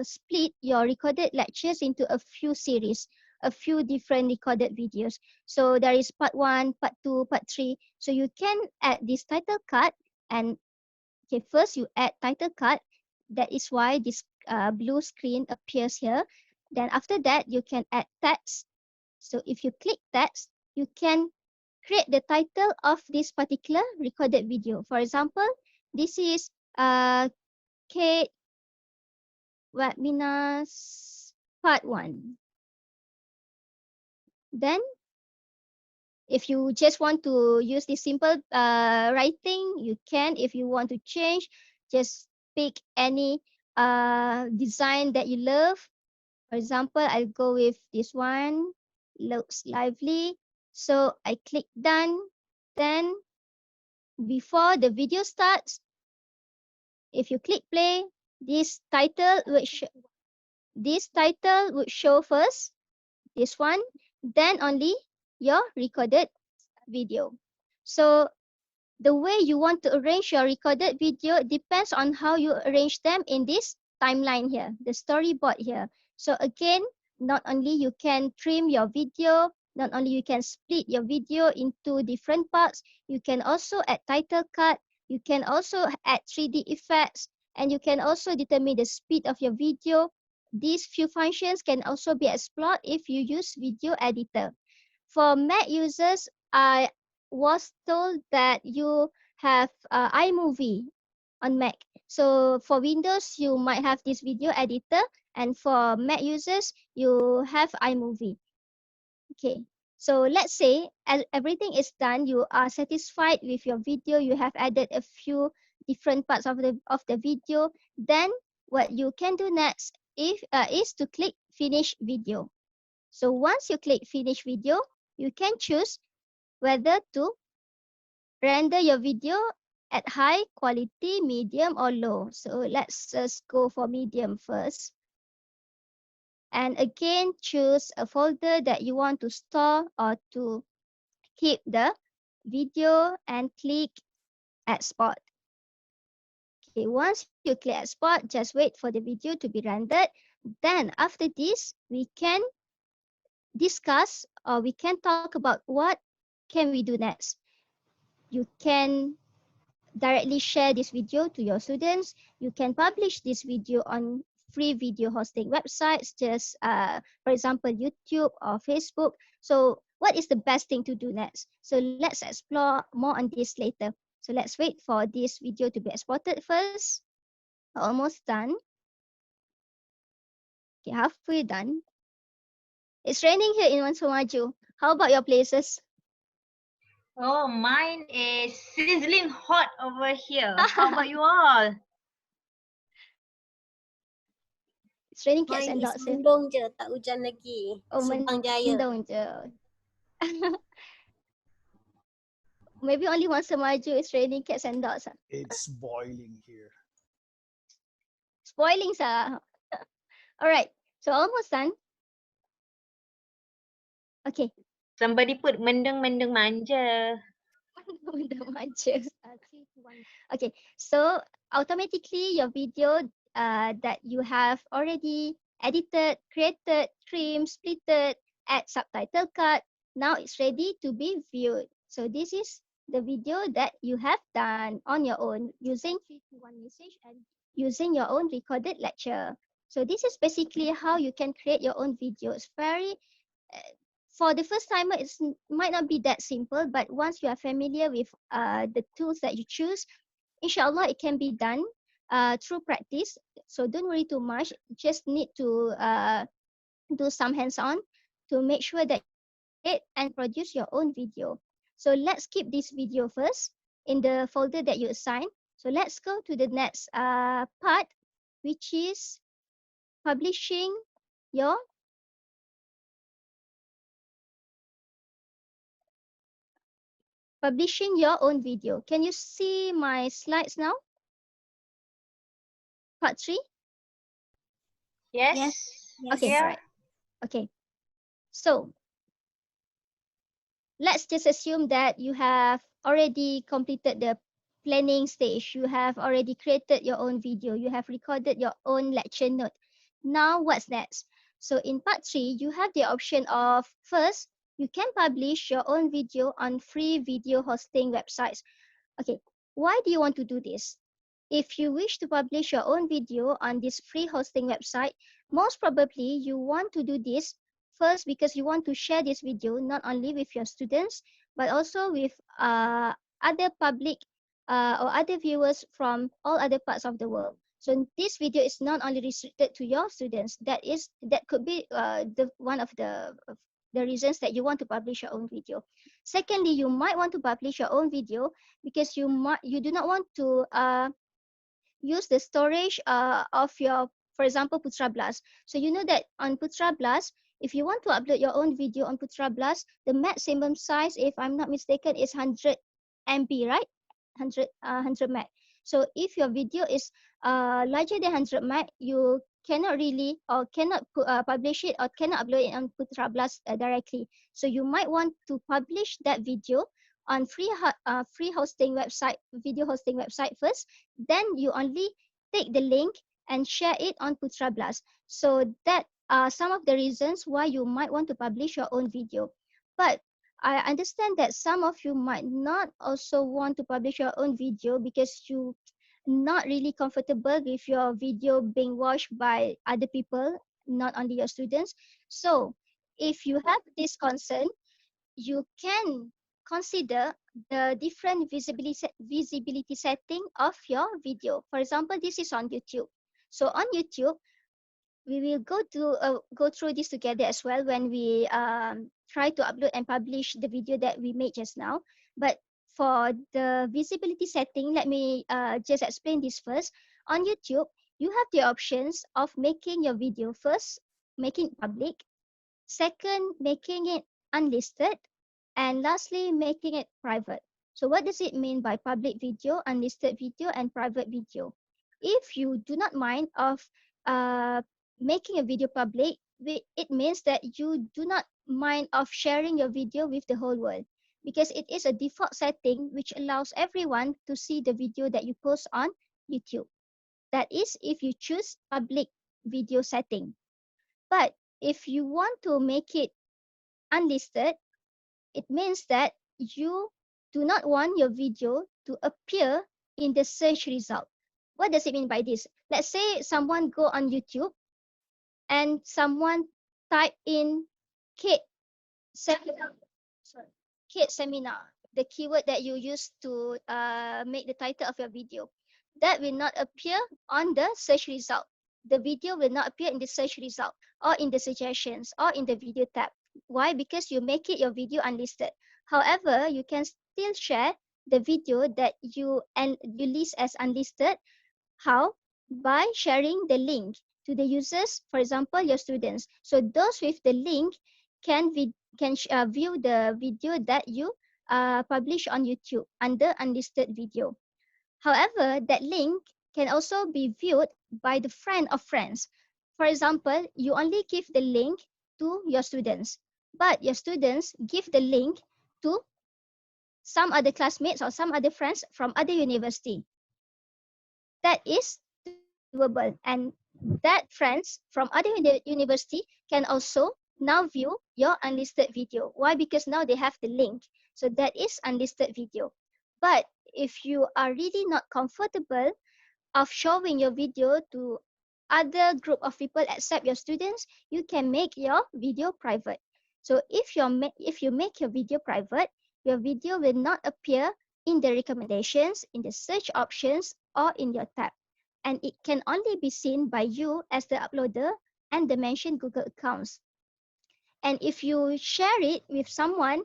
split your recorded lectures into a few series, a few different recorded videos. So there is part 1, part 2, part 3. So you can add this title card, and okay, first you add title card. That is why this blue screen appears here. Then after that, you can add text. So if you click text, you can create the title of this particular recorded video. For example, this is CADe webinars part 1. Then if you just want to use this simple writing, you can. If you want to change, just pick any design that you love. For example, I'll go with this one. Looks lively. So I click done. Then before the video starts, if you click play, this title would show first, this one, then only your recorded video. So the way you want to arrange your recorded video depends on how you arrange them in this timeline here, the storyboard here. So again, not only you can trim your video, not only you can split your video into different parts, you can also add title card, you can also add 3D effects, and you can also determine the speed of your video. These few functions can also be explored if you use video editor. For Mac users, I was told that you have iMovie on Mac. So for Windows, you might have this video editor, and for Mac users, you have iMovie. Okay. So let's say everything is done, you are satisfied with your video, you have added a few different parts of the video. Then what you can do next is to click finish video. So once you click finish video, you can choose whether to render your video at high quality, medium, or low. So let's just go for medium first. And again, choose a folder that you want to store or to keep the video, and click export. Okay, once you click export, just wait for the video to be rendered. Then after this, we can discuss, or we can talk about what can we do next. You can directly share this video to your students. You can publish this video on free video hosting websites, just for example, YouTube or Facebook. So what is the best thing to do next? So let's explore more on this later. So let's wait for this video to be exported first. Almost done. Okay, halfway done. It's raining here in Wansomaju. How about your places? Oh, mine is sizzling hot over here. How about you all? It's raining cats Mine and is dogs here. mendung je, tak hujan lagi. Oh, Subang Jaya. mendung je. Maybe only Wansomaju is raining cats and dogs. It's boiling here. Spoiling sah. All right, so almost done. Okay. Somebody put mendeng-mendeng manja. Okay, so automatically your video that you have already edited, created, trimmed, splitted, add subtitle cut, now it's ready to be viewed. So this is the video that you have done on your own using 3-2-1 message and using your own recorded lecture. So this is basically how you can create your own videos. Very for the first timer, it might not be that simple, but once you are familiar with the tools that you choose, inshallah, it can be done through practice. So don't worry too much. Just need to do some hands-on to make sure that you can create and produce your own video. So let's keep this video first in the folder that you assign. So let's go to the next part, which is publishing your own video. Can you see my slides now? Part 3? Yes. Okay, Yeah. all right. Okay. So let's just assume that you have already completed the planning stage. You have already created your own video. You have recorded your own lecture note. Now what's next? So in part 3, you have the option of first, you can publish your own video on free video hosting websites. Okay, why do you want to do this? If you wish to publish your own video on this free hosting website, most probably you want to do this first because you want to share this video not only with your students, but also with other public or other viewers from all other parts of the world. So this video is not only restricted to your students. That could be the one of the reasons that you want to publish your own video. Secondly, you might want to publish your own video because you do not want to use the storage of your, for example, Putra Blast. So you know that on Putra Blast, if you want to upload your own video on Putra Blast, the maximum size, if I'm not mistaken, is 100 MB, right? 100 meg. So if your video is larger than 100 meg, you cannot really or cannot publish it or cannot upload it on Putra Blast directly. So you might want to publish that video on free hosting website, video hosting website first. Then you only take the link and share it on Putra Blast. So that are some of the reasons why you might want to publish your own video. But I understand that some of you might not also want to publish your own video because you not really comfortable with your video being watched by other people, not only your students. So if you have this concern, you can consider the different visibility setting of your video. For example, this is on YouTube. So on YouTube, we will go through this together as well when we try to upload and publish the video that we made just now. But for the visibility setting, let me just explain this first. On YouTube, you have the options of making your video first, making it public. Second, making it unlisted. And lastly, making it private. So what does it mean by public video, unlisted video, and private video? If you do not mind of uh, making a video public, it means that you do not mind of sharing your video with the whole world because it is a default setting which allows everyone to see the video that you post on YouTube. That is if you choose public video setting. But if you want to make it unlisted, it means that you do not want your video to appear in the search result. What does it mean by this? Let's say someone go on YouTube and someone type in CADe seminar, CADe seminar, the keyword that you use to make the title of your video. That will not appear on the search result. The video will not appear in the search result or in the suggestions or in the video tab. Why? Because you make it your video unlisted. However, you can still share the video that you list as unlisted. How? By sharing the link to the users, for example, your students. So those with the link can view the video that you publish on YouTube under unlisted video. However, that link can also be viewed by the friend of friends. For example, you only give the link to your students, but your students give the link to some other classmates or some other friends from other university. That is doable, and that friends from other university can also now view your unlisted video. Why? Because now they have the link. So that is unlisted video. But if you are really not comfortable of showing your video to other group of people except your students, you can make your video private. So if you make your video private, your video will not appear in the recommendations, in the search options, or in your tab. And it can only be seen by you as the uploader and the mentioned Google accounts. And if you share it with someone,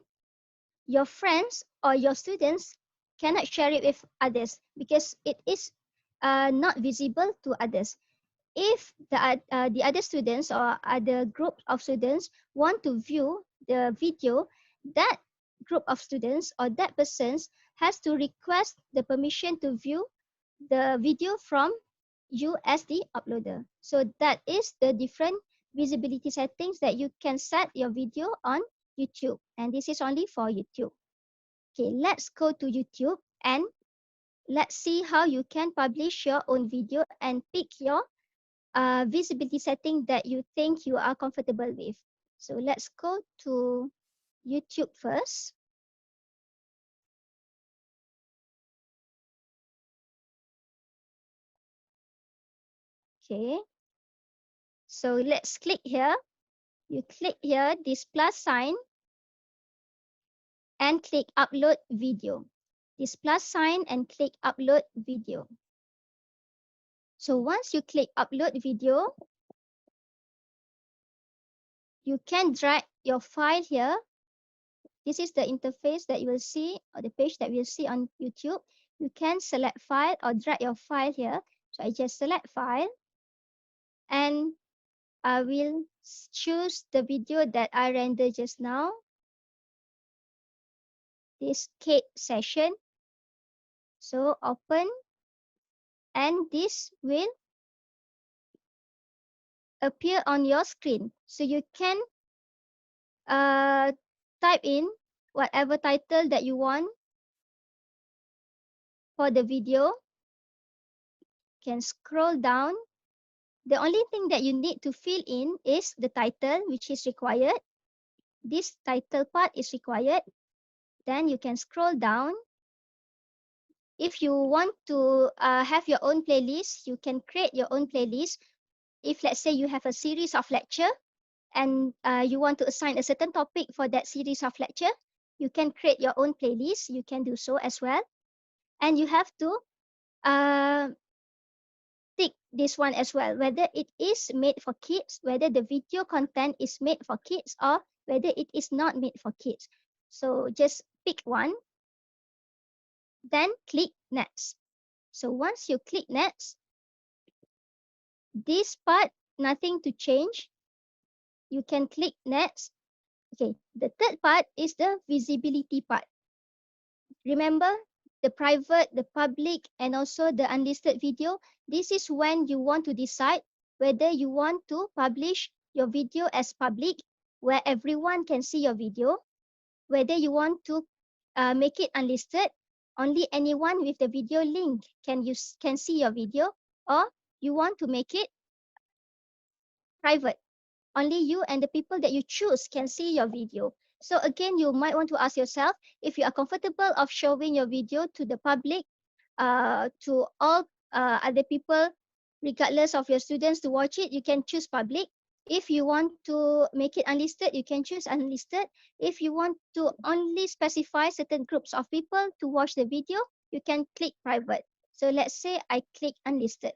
your friends or your students cannot share it with others because it is not visible to others. If the other students or other group of students want to view the video, that group of students or that persons has to request the permission to view the video from you as the uploader. So that is the different visibility settings that you can set your video on YouTube. And this is only for YouTube. Okay, let's go to YouTube and let's see how you can publish your own video and pick your visibility setting that you think you are comfortable with. So let's go to YouTube first. Okay. So let's click here. You click here, this plus sign, and click upload video. This plus sign and click upload video. So once you click upload video, you can drag your file here. This is the interface that you will see, or the page that you will see on YouTube. You can select file or drag your file here. So I just select file and I will choose the video that I rendered just now. This CADe session. So open, and this will appear on your screen. So you can type in whatever title that you want for the video. You can scroll down. The only thing that you need to fill in is the title, which is required. This title part is required. Then you can scroll down. If you want to have your own playlist, you can create your own playlist. If let's say you have a series of lecture and you want to assign a certain topic for that series of lecture, you can create your own playlist. You can do so as well. And you have to tick this one as well, whether it is made for kids, whether the video content is made for kids, or whether it is not made for kids. So just pick one, then click next. So once you click next, this part, nothing to change. You can click next. Okay, the third part is the visibility part. Remember, the private, the public, and also the unlisted video. This is when you want to decide whether you want to publish your video as public, where everyone can see your video, whether you want to make it unlisted, only anyone with the video link can see your video, or you want to make it private. Only you and the people that you choose can see your video. So again, you might want to ask yourself if you are comfortable of showing your video to the public, to all other people, regardless of your students to watch it, you can choose public. If you want to make it unlisted, you can choose unlisted. If you want to only specify certain groups of people to watch the video, you can click private. So let's say I click unlisted.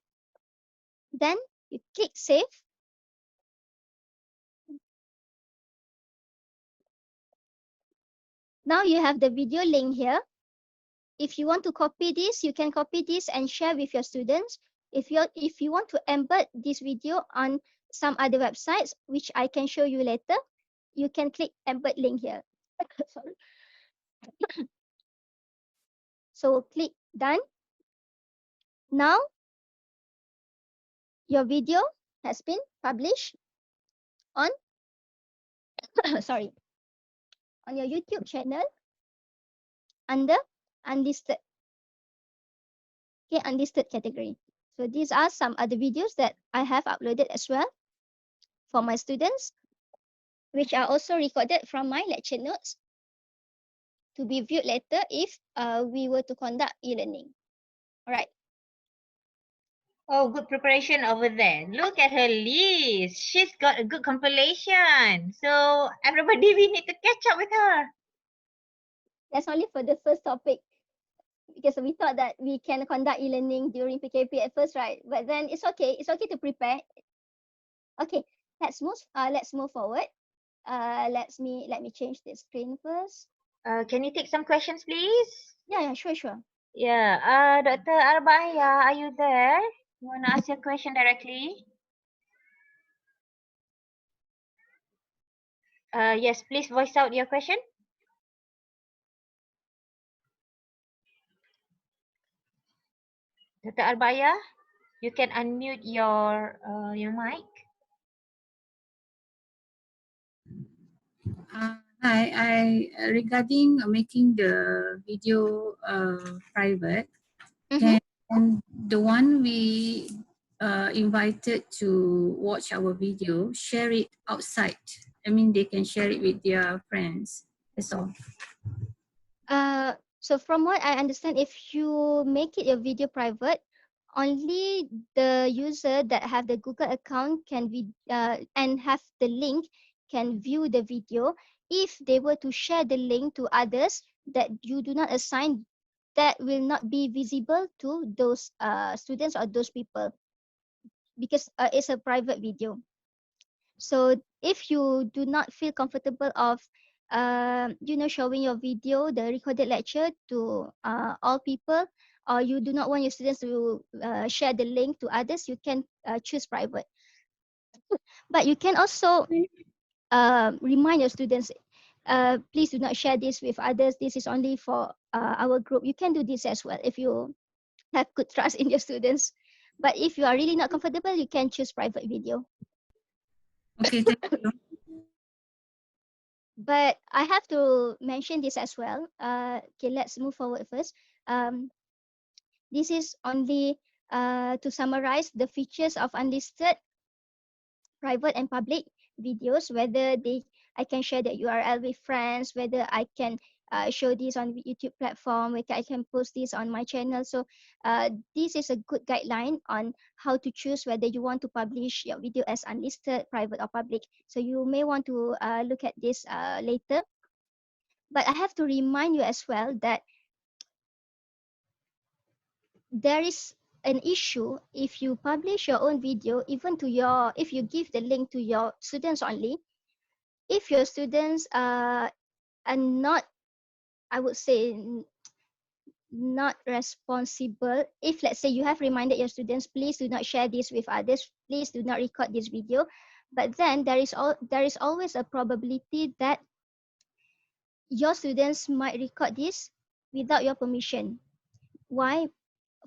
Then you click save. Now you have the video link here. If you want to copy this, you can copy this and share with your students. If you want to embed this video on some other websites, which I can show you later, you can click embed link here. Sorry. So click done. Now your video has been published on sorry, on your YouTube channel under unlisted. Okay, unlisted category. So these are some other videos that I have uploaded as well for my students, which are also recorded from my lecture notes to be viewed later if we were to conduct e-learning. All right. Oh, good preparation over there. Look at her list. She's got a good compilation. So everybody, we need to catch up with her. That's only for the first topic because we thought that we can conduct e-learning during PKP at first, right? But then it's okay. It's okay to prepare. Okay, let's move forward. Let me change the screen first. Can you take some questions, please? Yeah, sure. Yeah. Dr. Arbaya, are you there? You want to ask your question directly? Yes, please voice out your question. Dr. Arbaya, you can unmute your mic. Hi, regarding making the video private, can the one we invited to watch our video share it outside? I mean, they can share it with their friends. That's all. So from what I understand, if you make it your video private, only the user that have the Google account can be and have the link can view the video. If they were to share the link to others that you do not assign, that will not be visible to those students or those people because it's a private video. So if you do not feel comfortable of showing your video, the recorded lecture to all people, or you do not want your students to share the link to others, you can choose private. But you can also remind your students, please do not share this with others. This is only for our group. You can do this as well if you have good trust in your students. But if you are really not comfortable, you can choose private video. Okay, thank you. But I have to mention this as well. Okay, let's move forward first. This is only to summarize the features of unlisted, private, and public videos, whether I can share the URL with friends, whether I can show this on YouTube platform, whether I can post this on my channel. So this is a good guideline on how to choose whether you want to publish your video as unlisted, private, or public. So you may want to look at this later. But I have to remind you as well that there is an issue if you publish your own video, even to if you give the link to your students only, if your students are not, I would say, not responsible. If let's say you have reminded your students, please do not share this with others, please do not record this video, but then there is always a probability that your students might record this without your permission. Why?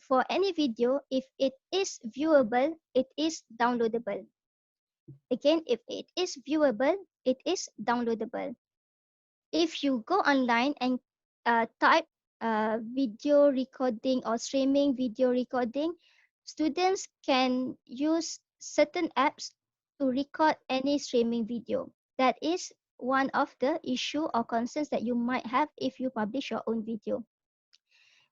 For any video, if it is viewable, it is downloadable. Again, if it is viewable, it is downloadable. If you go online and type video recording or streaming video recording, students can use certain apps to record any streaming video. That is one of the issue or concerns that you might have if you publish your own video.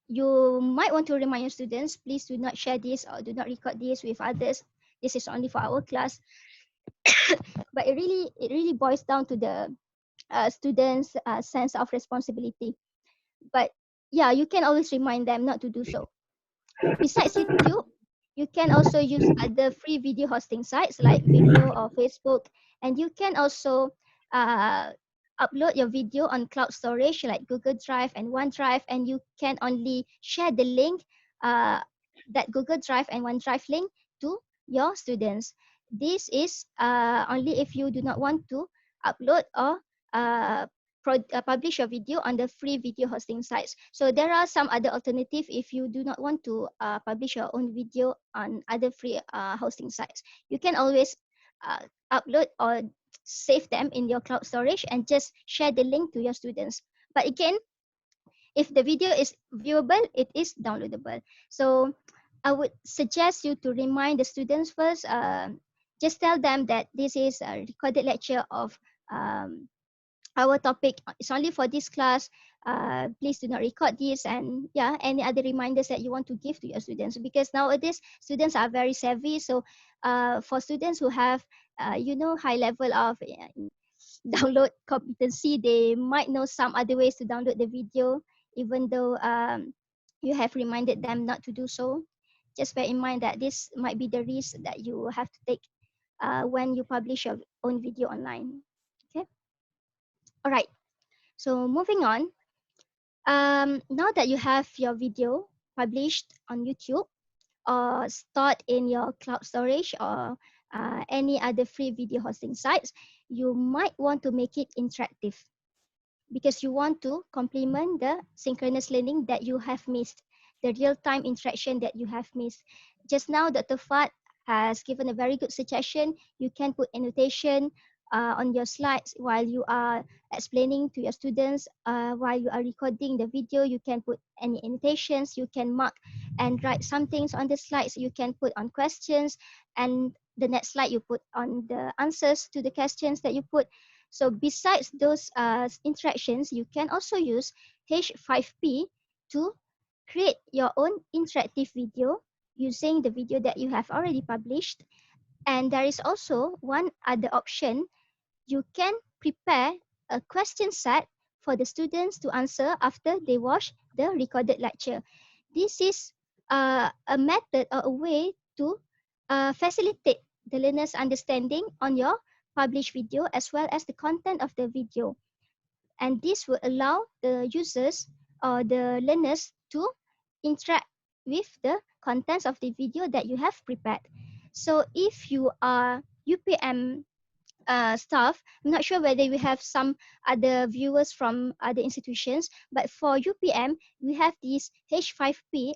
You might want to remind your students, please do not share this or do not record this with others. This is only for our class. But it really boils down to the students' sense of responsibility. But yeah, you can always remind them not to do so. Besides YouTube, you can also use other free video hosting sites like Vimeo or Facebook, and you can also upload your video on cloud storage like Google Drive and OneDrive, and you can only share the link, that Google Drive and OneDrive link, to your students. This is only if you do not want to upload or publish your video on the free video hosting sites. So there are some other alternatives if you do not want to publish your own video on other free hosting sites. You can always upload or save them in your cloud storage and just share the link to your students. But again, if the video is viewable, it is downloadable. So I would suggest you to remind the students first. Just tell them that this is a recorded lecture of our topic. It's only for this class. Please do not record this, and yeah, any other reminders that you want to give to your students, because nowadays students are very savvy. So for students who have high level of download competency, they might know some other ways to download the video, even though you have reminded them not to do so. Just bear in mind that this might be the risk that you have to take when you publish your own video online. Okay. All right. So moving on. Now that you have your video published on YouTube or stored in your cloud storage or any other free video hosting sites, you might want to make it interactive, because you want to complement the synchronous learning that you have missed, the real-time interaction that you have missed. Just now, Dr. Fad has given a very good suggestion. You can put annotation on your slides while you are explaining to your students. While you are recording the video, you can put any annotations. You can mark and write some things on the slides. You can put on questions, and the next slide you put on the answers to the questions that you put. So besides those interactions, you can also use H5P to create your own interactive video using the video that you have already published. And there is also one other option. You can prepare a question set for the students to answer after they watch the recorded lecture. This is a method or a way to facilitate the learner's understanding on your published video as well as the content of the video. And this will allow the users or the learners to interact with the contents of the video that you have prepared. So if you are UPM staff, I'm not sure whether we have some other viewers from other institutions, but for UPM, we have this H5P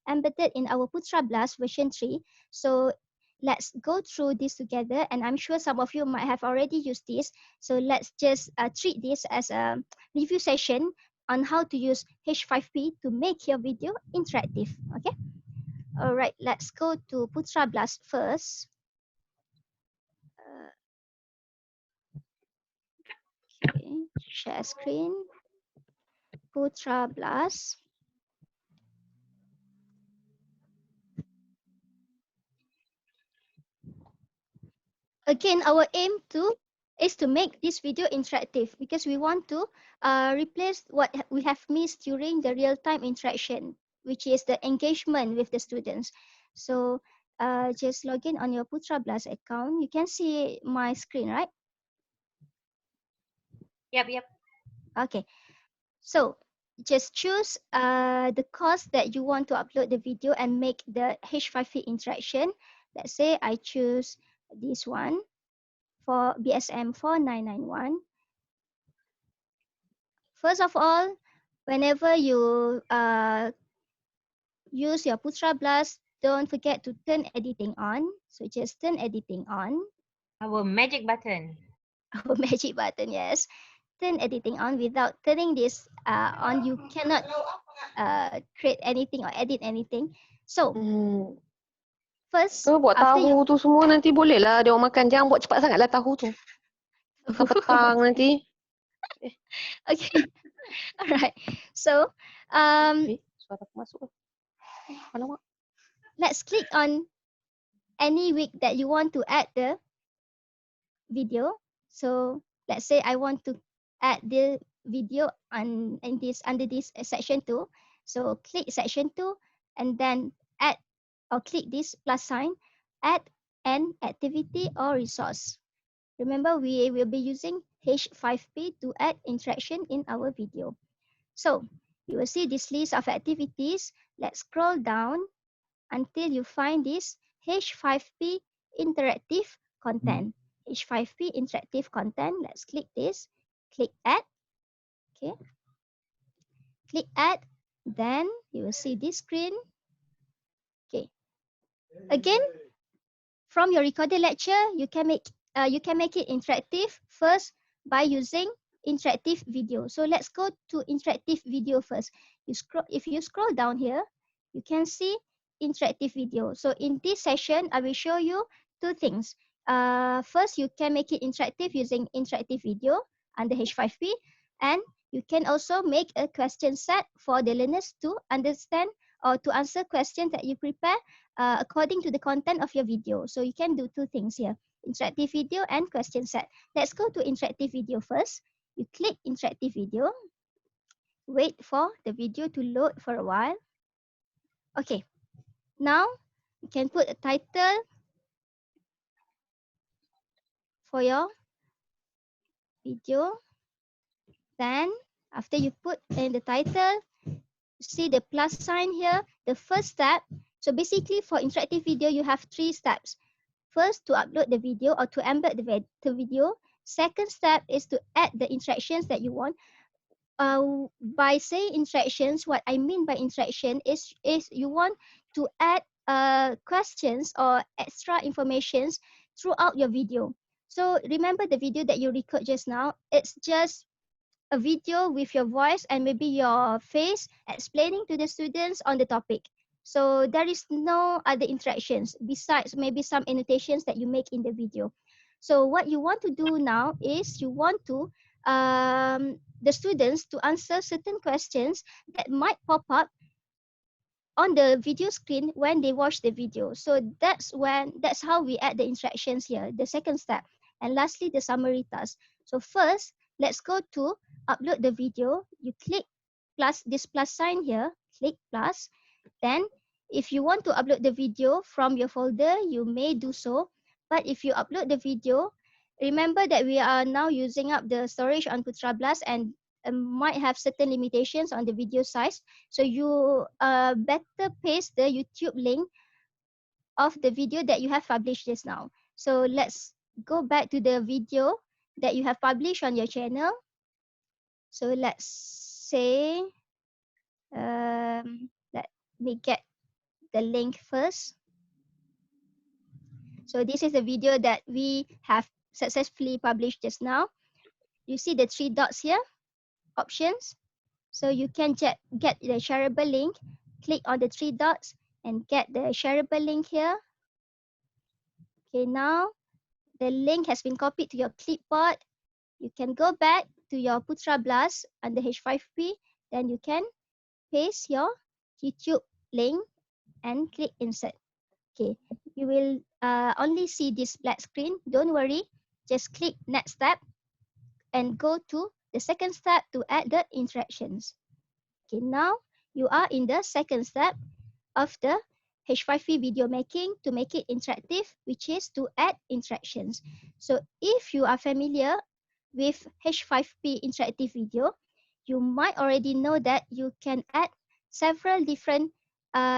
embedded in our Putra Blast version 3. So let's go through this together, and I'm sure some of you might have already used this. So let's just treat this as a review session on how to use H5P to make your video interactive. Okay. All right, let's go to Putra Blast first. Okay, share screen, Putra Blast. Again, our aim is to make this video interactive, because we want to replace what we have missed during the real-time interaction, which is the engagement with the students. So just log in on your Putra Blast account. You can see my screen, right? Yep. Okay. So just choose the course that you want to upload the video and make the H5P interaction. Let's say I choose this one for BSM 4991. First of all, whenever you use your Putra Blast, don't forget to turn editing on. So just turn editing on. Our magic button. Our magic button, yes. Turn editing on. Without turning this on, you cannot create anything or edit anything. So first, buat tahu tu semua nanti boleh lah dia orang makan. Jangan buat cepat sangat lah tahu tu. Petang nanti. Okay. Alright. So Suara aku masuk. Alamak. Let's click on any week that you want to add the video. So let's say I want to add the video under this section 2. So click section 2 and then add or click this plus sign, add an activity or resource. Remember, we will be using H5P to add interaction in our video. So you will see this list of activities. Let's scroll down until you find this H5P interactive content. H5P interactive content. Let's click this. Click add. Okay. Click add. Then you will see this screen. Okay. Again, from your recorded lecture, you can make you can make it interactive first by using interactive video. So let's go to interactive video first. If you scroll down here, you can see interactive video. So in this session, I will show you two things. First, you can make it interactive using interactive video under H5P, and you can also make a question set for the learners to understand or to answer questions that you prepare according to the content of your video. So you can do two things here, interactive video and question set. Let's go to interactive video first. You click interactive video. Wait for the video to load for a while. Okay, now you can put a title for your video. Then after you put in the title, see the plus sign here, the first step. So basically for interactive video, you have three steps. First, to upload the video or to embed the video. Second step is to add the interactions that you want. By saying interactions, what I mean by interaction is you want to add questions or extra informations throughout your video. So remember the video that you record just now, it's just a video with your voice and maybe your face explaining to the students on the topic. So there is no other interactions besides maybe some annotations that you make in the video. So what you want to do now is you want to the students to answer certain questions that might pop up on the video screen when they watch the video. So that's how we add the interactions here, the second step. And lastly, the summary task. So first, let's go to upload the video. You click this plus sign here, click plus. Then if you want to upload the video from your folder, you may do so. But if you upload the video, remember that we are now using up the storage on Putra Blast and might have certain limitations on the video size. So you better paste the YouTube link of the video that you have published just now. So let's go back to the video that you have published on your channel. So let's say, let me get the link first. So this is the video that we have successfully published just now. You see the three dots here, options. So you can get the shareable link, click on the three dots and get the shareable link here. Okay, now the link has been copied to your clipboard. You can go back to your Putra Blast under H5P, then you can paste your YouTube link and click insert. Okay, you will only see this black screen. Don't worry, just click next step and go to the second step to add the interactions. Okay, now you are in the second step of the H5P video making to make it interactive, which is to add interactions. So if you are familiar with H5P interactive video, you might already know that you can add several different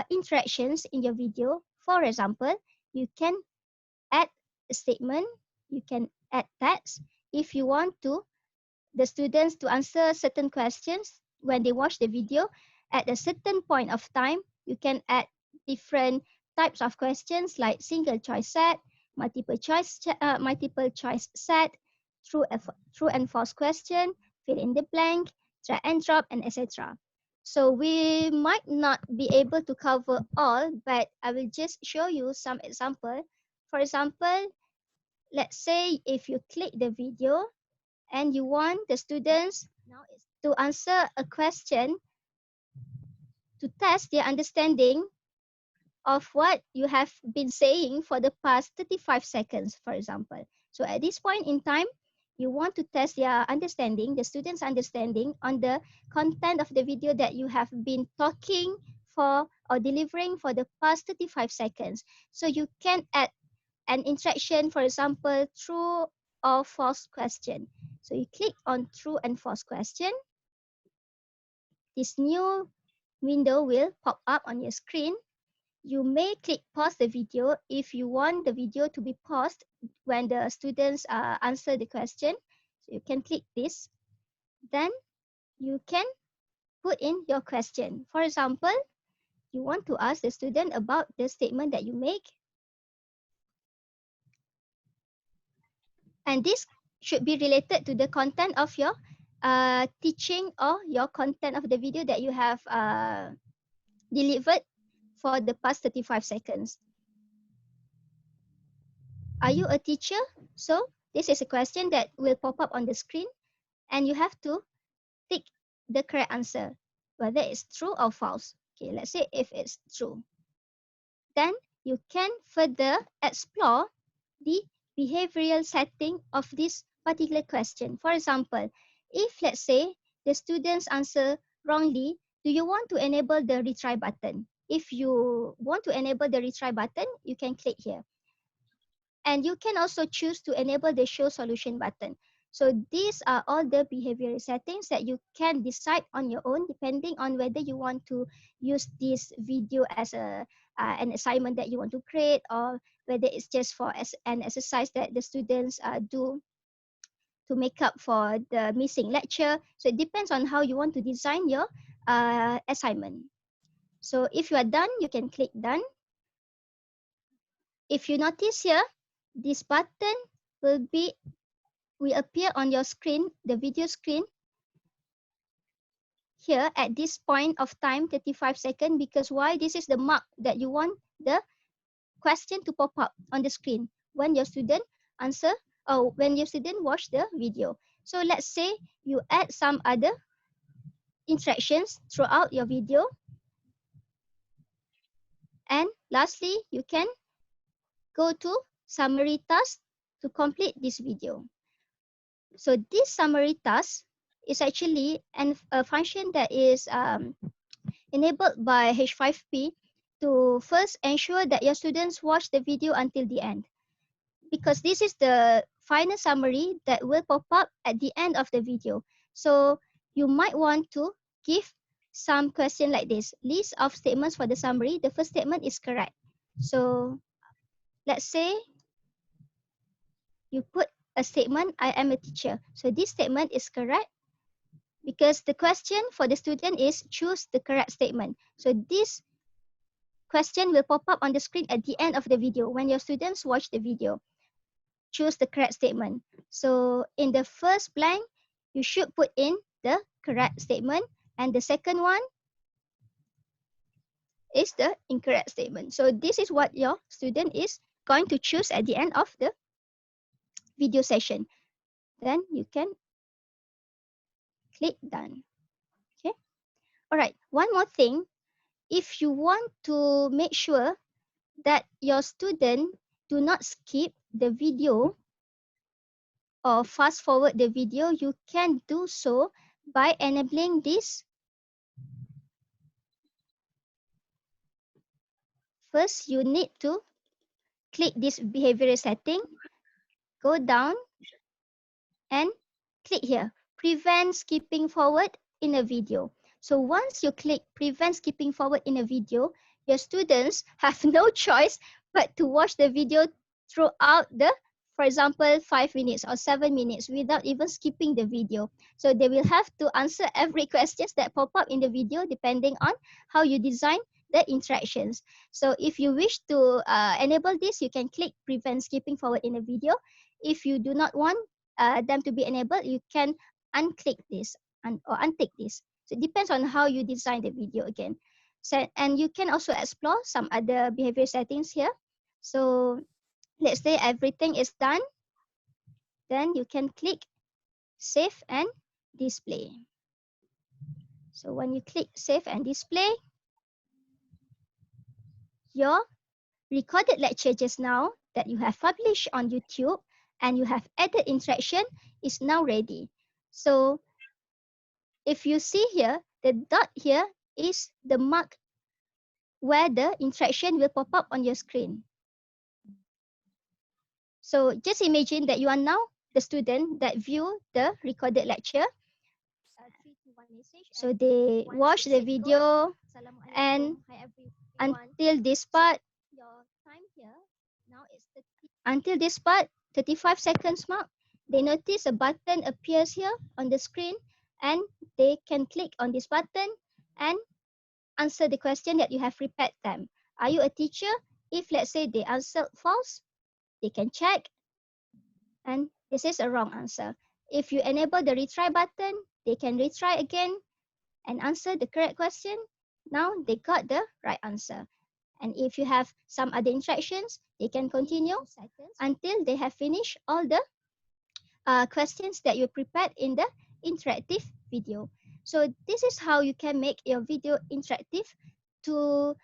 interactions in your video. For example, you can add a statement, you can add text. If you want the students to answer certain questions when they watch the video, at a certain point of time, you can add different types of questions like single choice set, multiple choice set, true and false question, fill in the blank, drag and drop, and etc. So we might not be able to cover all, but I will just show you some example. For example, let's say if you click the video and you want the students now to answer a question to test their understanding of what you have been saying for the past 35 seconds, for example. So at this point in time, you want to test their understanding, the students' understanding on the content of the video that you have been talking for or delivering for the past 35 seconds. So you can add an interaction, for example, true or false question. So you click on true and false question. This new window will pop up on your screen. You may click pause the video if you want the video to be paused when the students answer the question. So you can click this. Then you can put in your question. For example, you want to ask the student about the statement that you make. And this should be related to the content of your teaching or your content of the video that you have delivered for the past 35 seconds. Are you a teacher? So this is a question that will pop up on the screen, and you have to tick the correct answer, whether it's true or false. Okay, let's say if it's true. Then you can further explore the behavioral setting of this particular question. For example, if let's say the students answer wrongly, do you want to enable the retry button? If you want to enable the retry button, you can click here. And you can also choose to enable the show solution button. So these are all the behavioral settings that you can decide on your own, depending on whether you want to use this video as an assignment that you want to create, or whether it's just for an exercise that the students do to make up for the missing lecture. So it depends on how you want to design your assignment. So if you are done, you can click done. If you notice here, this button will appear on your screen, the video screen, here at this point of time, 35 seconds, because why? This is the mark that you want the question to pop up on the screen when your student answer or when your student watch the video. So let's say you add some other instructions throughout your video. And lastly, you can go to summary task to complete this video. So this summary task is actually a function that is enabled by H5P to first ensure that your students watch the video until the end, because this is the final summary that will pop up at the end of the video. So you might want to give some question like this: list of statements for the summary. The first statement is correct. So let's say you put a statement, I am a teacher. So this statement is correct because the question for the student is choose the correct statement. So this question will pop up on the screen at the end of the video when your students watch the video. Choose the correct statement. So in the first blank, you should put in the correct statement, and the second one is the incorrect statement. So this is what your student is going to choose at the end of the video session. Then you can click done. Okay. All right. One more thing. If you want to make sure that your student do not skip the video or fast forward the video, you can do so by enabling this. First, you need to click this behavioral setting, go down and click here, prevent skipping forward in a video. So once you click prevent skipping forward in a video, your students have no choice but to watch the video throughout the, for example, 5 minutes or 7 minutes without even skipping the video. So they will have to answer every questions that pop up in the video depending on how you design the interactions. So if you wish to enable this, you can click prevent skipping forward in a video. If you do not want them to be enabled, you can unclick this or untick this. So it depends on how you design the video again. So, and you can also explore some other behavior settings here. So let's say everything is done. Then you can click save and display. So when you click save and display, your recorded lecture just now that you have published on YouTube and you have added interaction is now ready. So if you see here, the dot here is the mark where the interaction will pop up on your screen. So just imagine that you are now the student that view the recorded lecture. So they watch the video and until this part, until this part, 35 seconds mark, they notice a button appears here on the screen and they can click on this button and answer the question that you have prepared them. Are you a teacher? If let's say they answered false, they can check and This is a wrong answer. If you enable the retry button, they can retry again and answer the correct question. Now they got the right answer. And if you have some other instructions, they can continue until they have finished all the questions that you prepared in the interactive video. So this is how you can make your video interactive to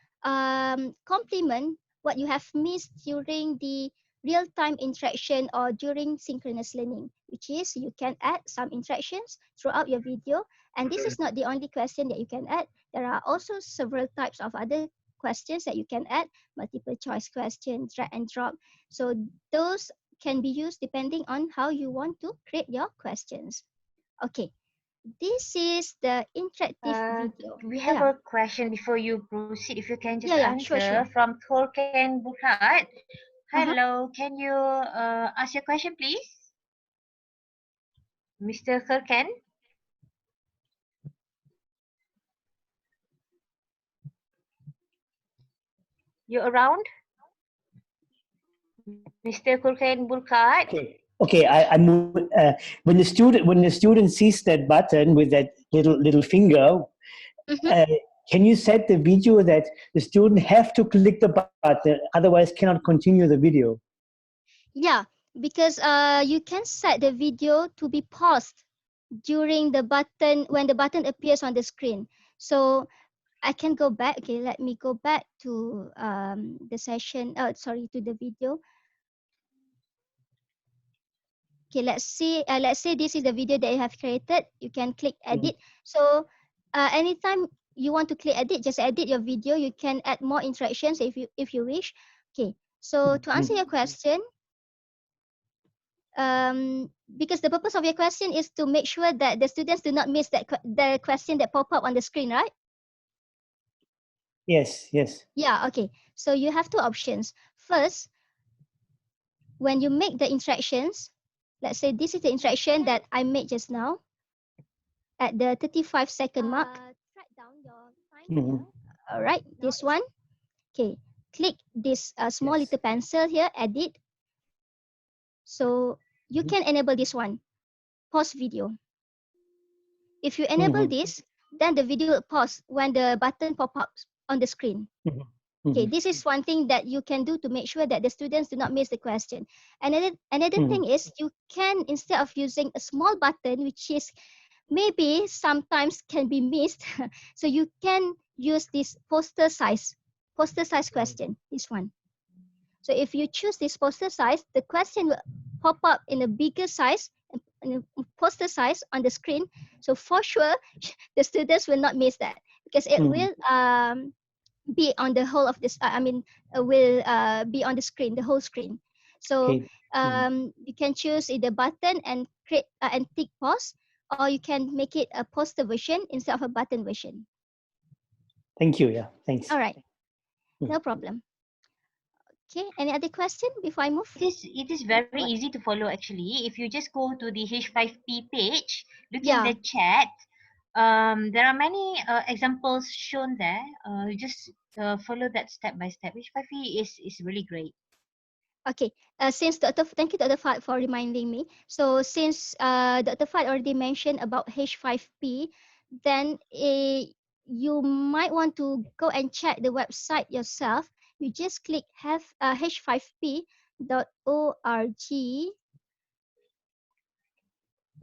complement what you have missed during the real-time interaction or during synchronous learning, which is you can add some interactions throughout your video. And this is not the only question that you can add. There are also several types of other questions that you can add, multiple choice questions, drag and drop. So those can be used depending on how you want to create your questions. Okay, this is the interactive video. We have a question before you proceed. If you can just Sure, answer sure. from Thorken Bukhat. Hello, can you ask your question, please? Mr. Thorken? You around? Mr. Thorken Bukhat? Okay. When the student sees that button with that little finger, can you set the video that the student have to click the button, otherwise cannot continue the video? Yeah, because you can set the video to be paused during the button when the button appears on the screen. So I can go back. Okay, let me go back to the session. To the video. Okay, let's see. Let's say this is the video that you have created. You can click edit. So anytime you want to click edit, just edit your video. You can add more interactions if you wish. Okay. So to answer your question, because the purpose of your question is to make sure that the students do not miss the question that pop up on the screen, right? Yes. Yeah. Okay. So you have two options. First, when you make the interactions, let's say this is the interaction that I made just now at the 35-second mark. Track down your time here. All right, this one. Okay, click this small little pencil here, edit. So you can enable this one, pause video. If you enable this, then the video will pause when the button pop up on the screen. Okay, this is one thing that you can do to make sure that the students do not miss the question. Another thing is you can, instead of using a small button, which is maybe sometimes can be missed, so you can use this poster size question, this one. So if you choose this poster size, the question will pop up in a bigger size, in a poster size on the screen. So for sure, the students will not miss that because it will be on the whole of this. Will be on the screen, the whole screen. So you can choose either button and create and tick pause, or you can make it a poster version instead of a button version. Thank you. Yeah, thanks. All right, no problem. Okay, any other question before I move? It is very easy to follow actually. If you just go to the H5P page, look in the chat. There are many examples shown there. You just follow that step by step. H5P is really great. Okay, thank you Dr. Fad for reminding me. So since Dr. Fad already mentioned about H5P, then you might want to go and check the website yourself. You just click h5p.org.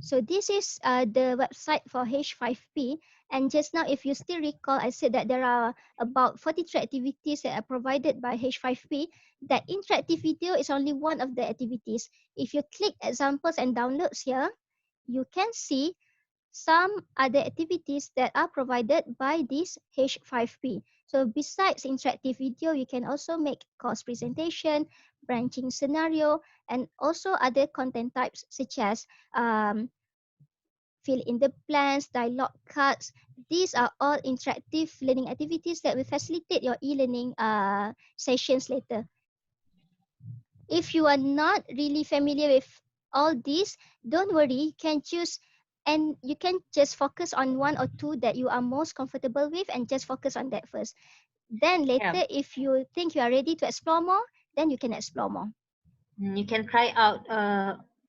So this is the website for H5P. And just now, if you still recall, I said that there are about 43 activities that are provided by H5P. That interactive video is only one of the activities. If you click examples and downloads here, you can see some other activities that are provided by this H5P. So besides interactive video, you can also make course presentation, branching scenario, and also other content types such as fill in the blanks, dialogue cards. These are all interactive learning activities that will facilitate your e-learning sessions later. If you are not really familiar with all these, don't worry, you can choose and you can just focus on one or two that you are most comfortable with and just focus on that first. Then later, if you think you are ready to explore more, then you can explore more. You can try out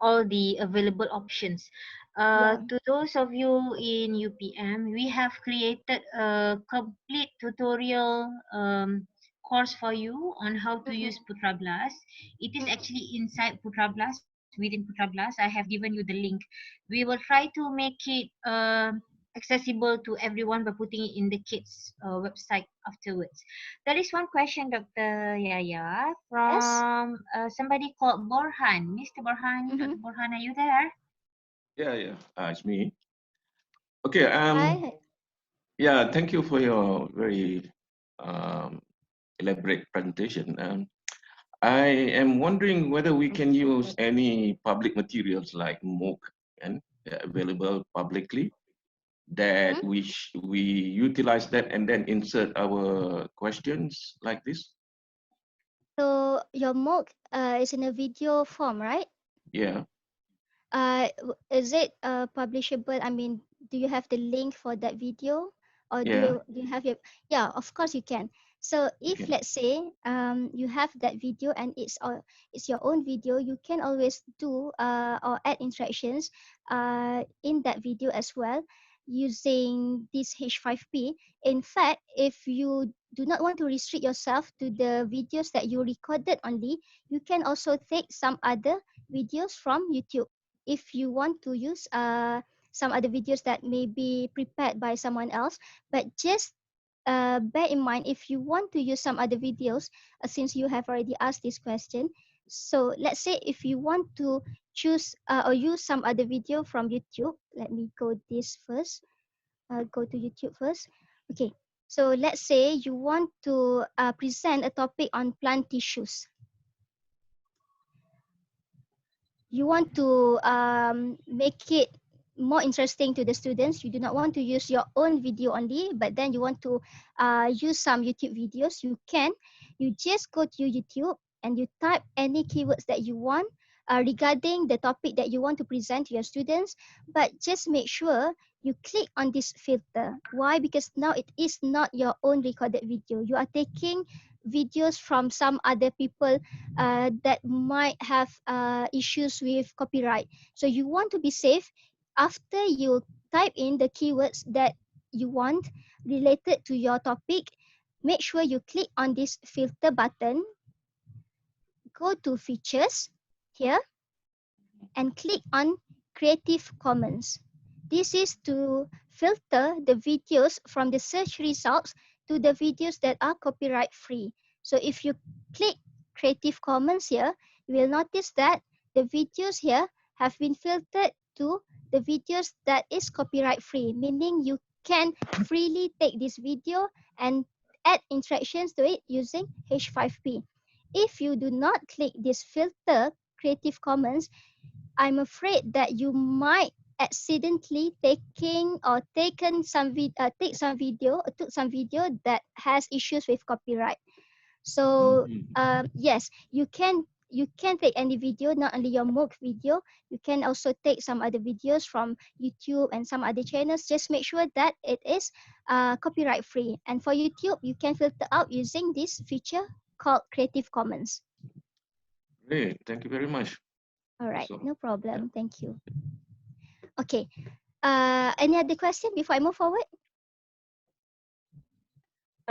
all the available options. Yeah. To those of you in UPM, we have created a complete tutorial course for you on how to use Putra Blast. It is actually inside Putra Blast, within Putra Blast. I have given you the link. We will try to make it accessible to everyone by putting it in the kids website afterwards. There is one question, Dr. Yaya, Yes. from somebody called Borhan. Mr. Borhan, Dr. Borhan, are you there? Yeah. It's me. Okay. Hi. Yeah. Thank you for your very elaborate presentation. I am wondering whether we can use any public materials like MOOC and available publicly that we utilize that and then insert our questions like this. So your MOOC is in a video form, right? Yeah. Is it publishable? I mean, do you have the link for that video, or Yeah. do you have your? Yeah, of course you can. So if Okay. let's say you have that video and it's your own video, you can always do or add interactions in that video as well using this H5P. In fact, if you do not want to restrict yourself to the videos that you recorded only, you can also take some other videos from YouTube if you want to use some other videos that may be prepared by someone else. But just bear in mind, if you want to use some other videos, since you have already asked this question, so let's say if you want to choose or use some other video from YouTube, let me go this first. Go to YouTube first. Okay, so let's say you want to present a topic on plant tissues. You want to make it more interesting to the students. You do not want to use your own video only, but then you want to use some YouTube videos. You can. You just go to YouTube and you type any keywords that you want regarding the topic that you want to present to your students. But just make sure you click on this filter. Why? Because now it is not your own recorded video. You are taking videos from some other people that might have issues with copyright. So you want to be safe. After you type in the keywords that you want related to your topic, make sure you click on this filter button, go to features here, and click on Creative Commons. This is to filter the videos from the search results to the videos that are copyright free. So if you click Creative Commons here, you will notice that the videos here have been filtered to the videos that is copyright free, meaning you can freely take this video and add interactions to it using H5P. If you do not click this filter Creative Commons, I'm afraid that you might accidentally taken some take some video or took some video that has issues with copyright. So yes, you can take any video, not only your MOOC video. You can also take some other videos from YouTube and some other channels. Just make sure that it is copyright free. And for YouTube, you can filter out using this feature called Creative Commons. Great. Thank you very much. All right, So, no problem. Thank you. Okay. Any other question before I move forward?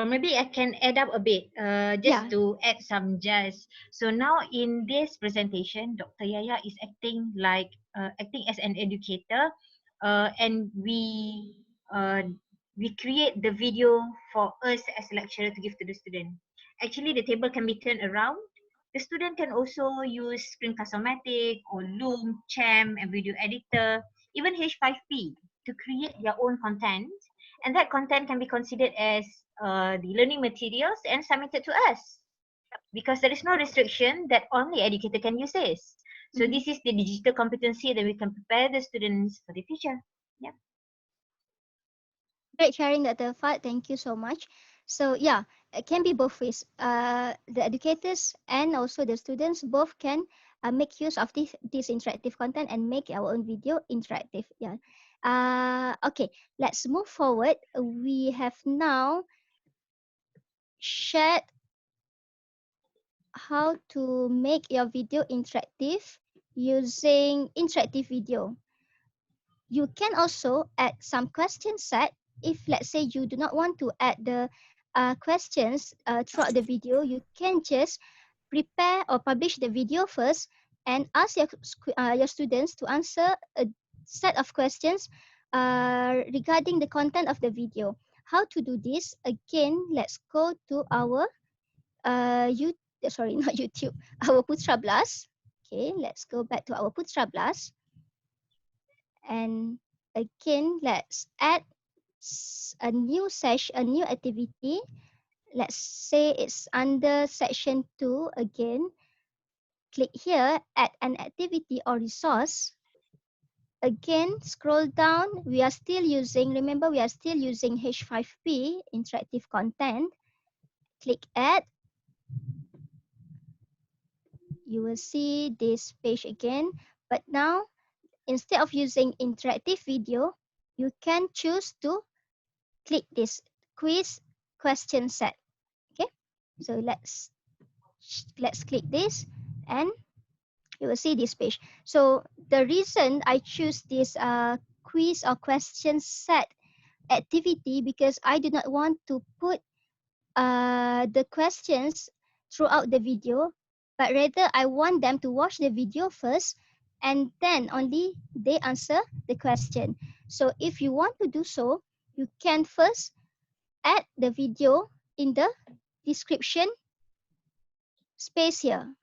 Maybe I can add up a bit, just to add some jazz. So now in this presentation, Dr. Yaya is acting as an educator, and we create the video for us as a lecturer to give to the student. Actually, the table can be turned around. The student can also use Screencast-O-Matic or Loom, Champ, and video editor, even H5P to create their own content, and that content can be considered as the learning materials and submitted to us, because there is no restriction that only educator can use this. So this is the digital competency that we can prepare the students for the future. Yeah. Great sharing, Dr. Fad. Thank you so much. So yeah, it can be both ways. The educators and also the students both can make use of this interactive content and make our own video interactive. Yeah. Okay, let's move forward. We have now shared how to make your video interactive using interactive video. You can also add some question set. If let's say you do not want to add the questions throughout the video, you can just prepare or publish the video first and ask your students to answer a set of questions regarding the content of the video. How to do this? Again, let's go to our not YouTube, our Putra Blast. Okay, let's go back to our Putra Blast. And again, let's add a new session, a new activity. Let's say it's under section 2 again. Click here, add an activity or resource. Again, scroll down. We are still using, remember, we are still using H5P, interactive content. Click add. You will see this page again. But now, instead of using interactive video, you can choose to click this quiz question set. Okay, so let's click this and you will see this page. So the reason I choose this quiz or question set activity because I do not want to put the questions throughout the video, but rather I want them to watch the video first and then only they answer the question. So if you want to do so, you can first add the video in the description space here.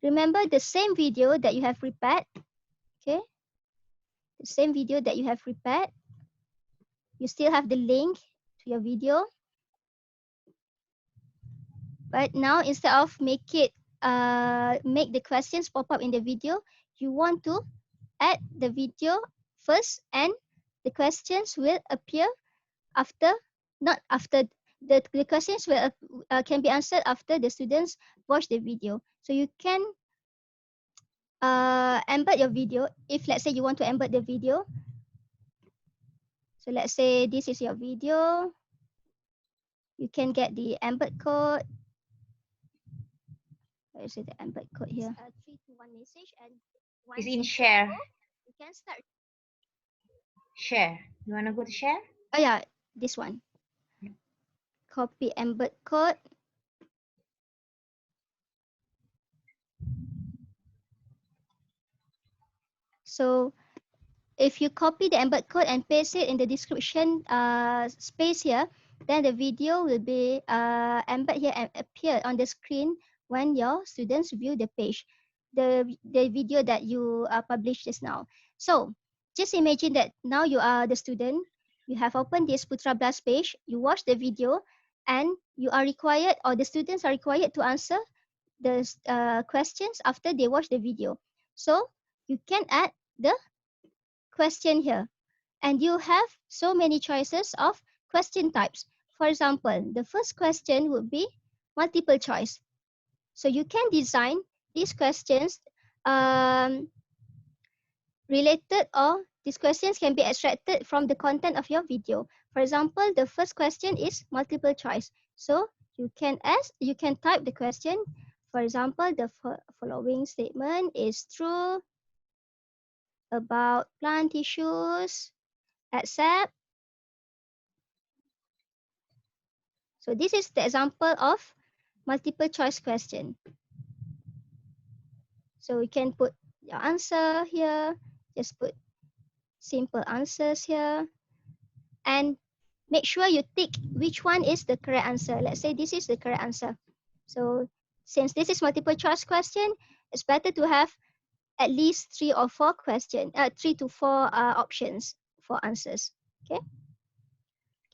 Remember the same video that you have prepared, okay? The same video that you have prepared. You still have the link to your video. But now instead of make the questions pop up in the video, you want to add the video first and the questions will appear after, not after, the questions will can be answered after the students watch the video. So you can embed your video if let's say you want to embed the video. So let's say this is your video. You can get the embed code. Where is it, the embed code here? 3-to-1 message and It's in share. You can start. Share. You want to go to share? Oh yeah, this one. Copy embed code. So if you copy the embed code and paste it in the description space here, then the video will be embed here and appear on the screen when your students view the page, the video that you published just now. So just imagine that now you are the student, you have opened this Putra Blast page, you watch the video, and you are required, or the students are required to answer the questions after they watch the video. So you can add the question here, and you have so many choices of question types. For example, the first question would be multiple choice. So you can design these questions related, or these questions can be extracted from the content of your video. For example, the first question is multiple choice. So you can type the question. For example, the following statement is true about plant tissues, except. So this is the example of multiple choice question. So you can put your answer here, just put simple answers here, and make sure you tick which one is the correct answer. Let's say this is the correct answer. So since this is multiple choice question, it's better to have at least 3 or 4 questions, 3 to 4 options for answers. Okay.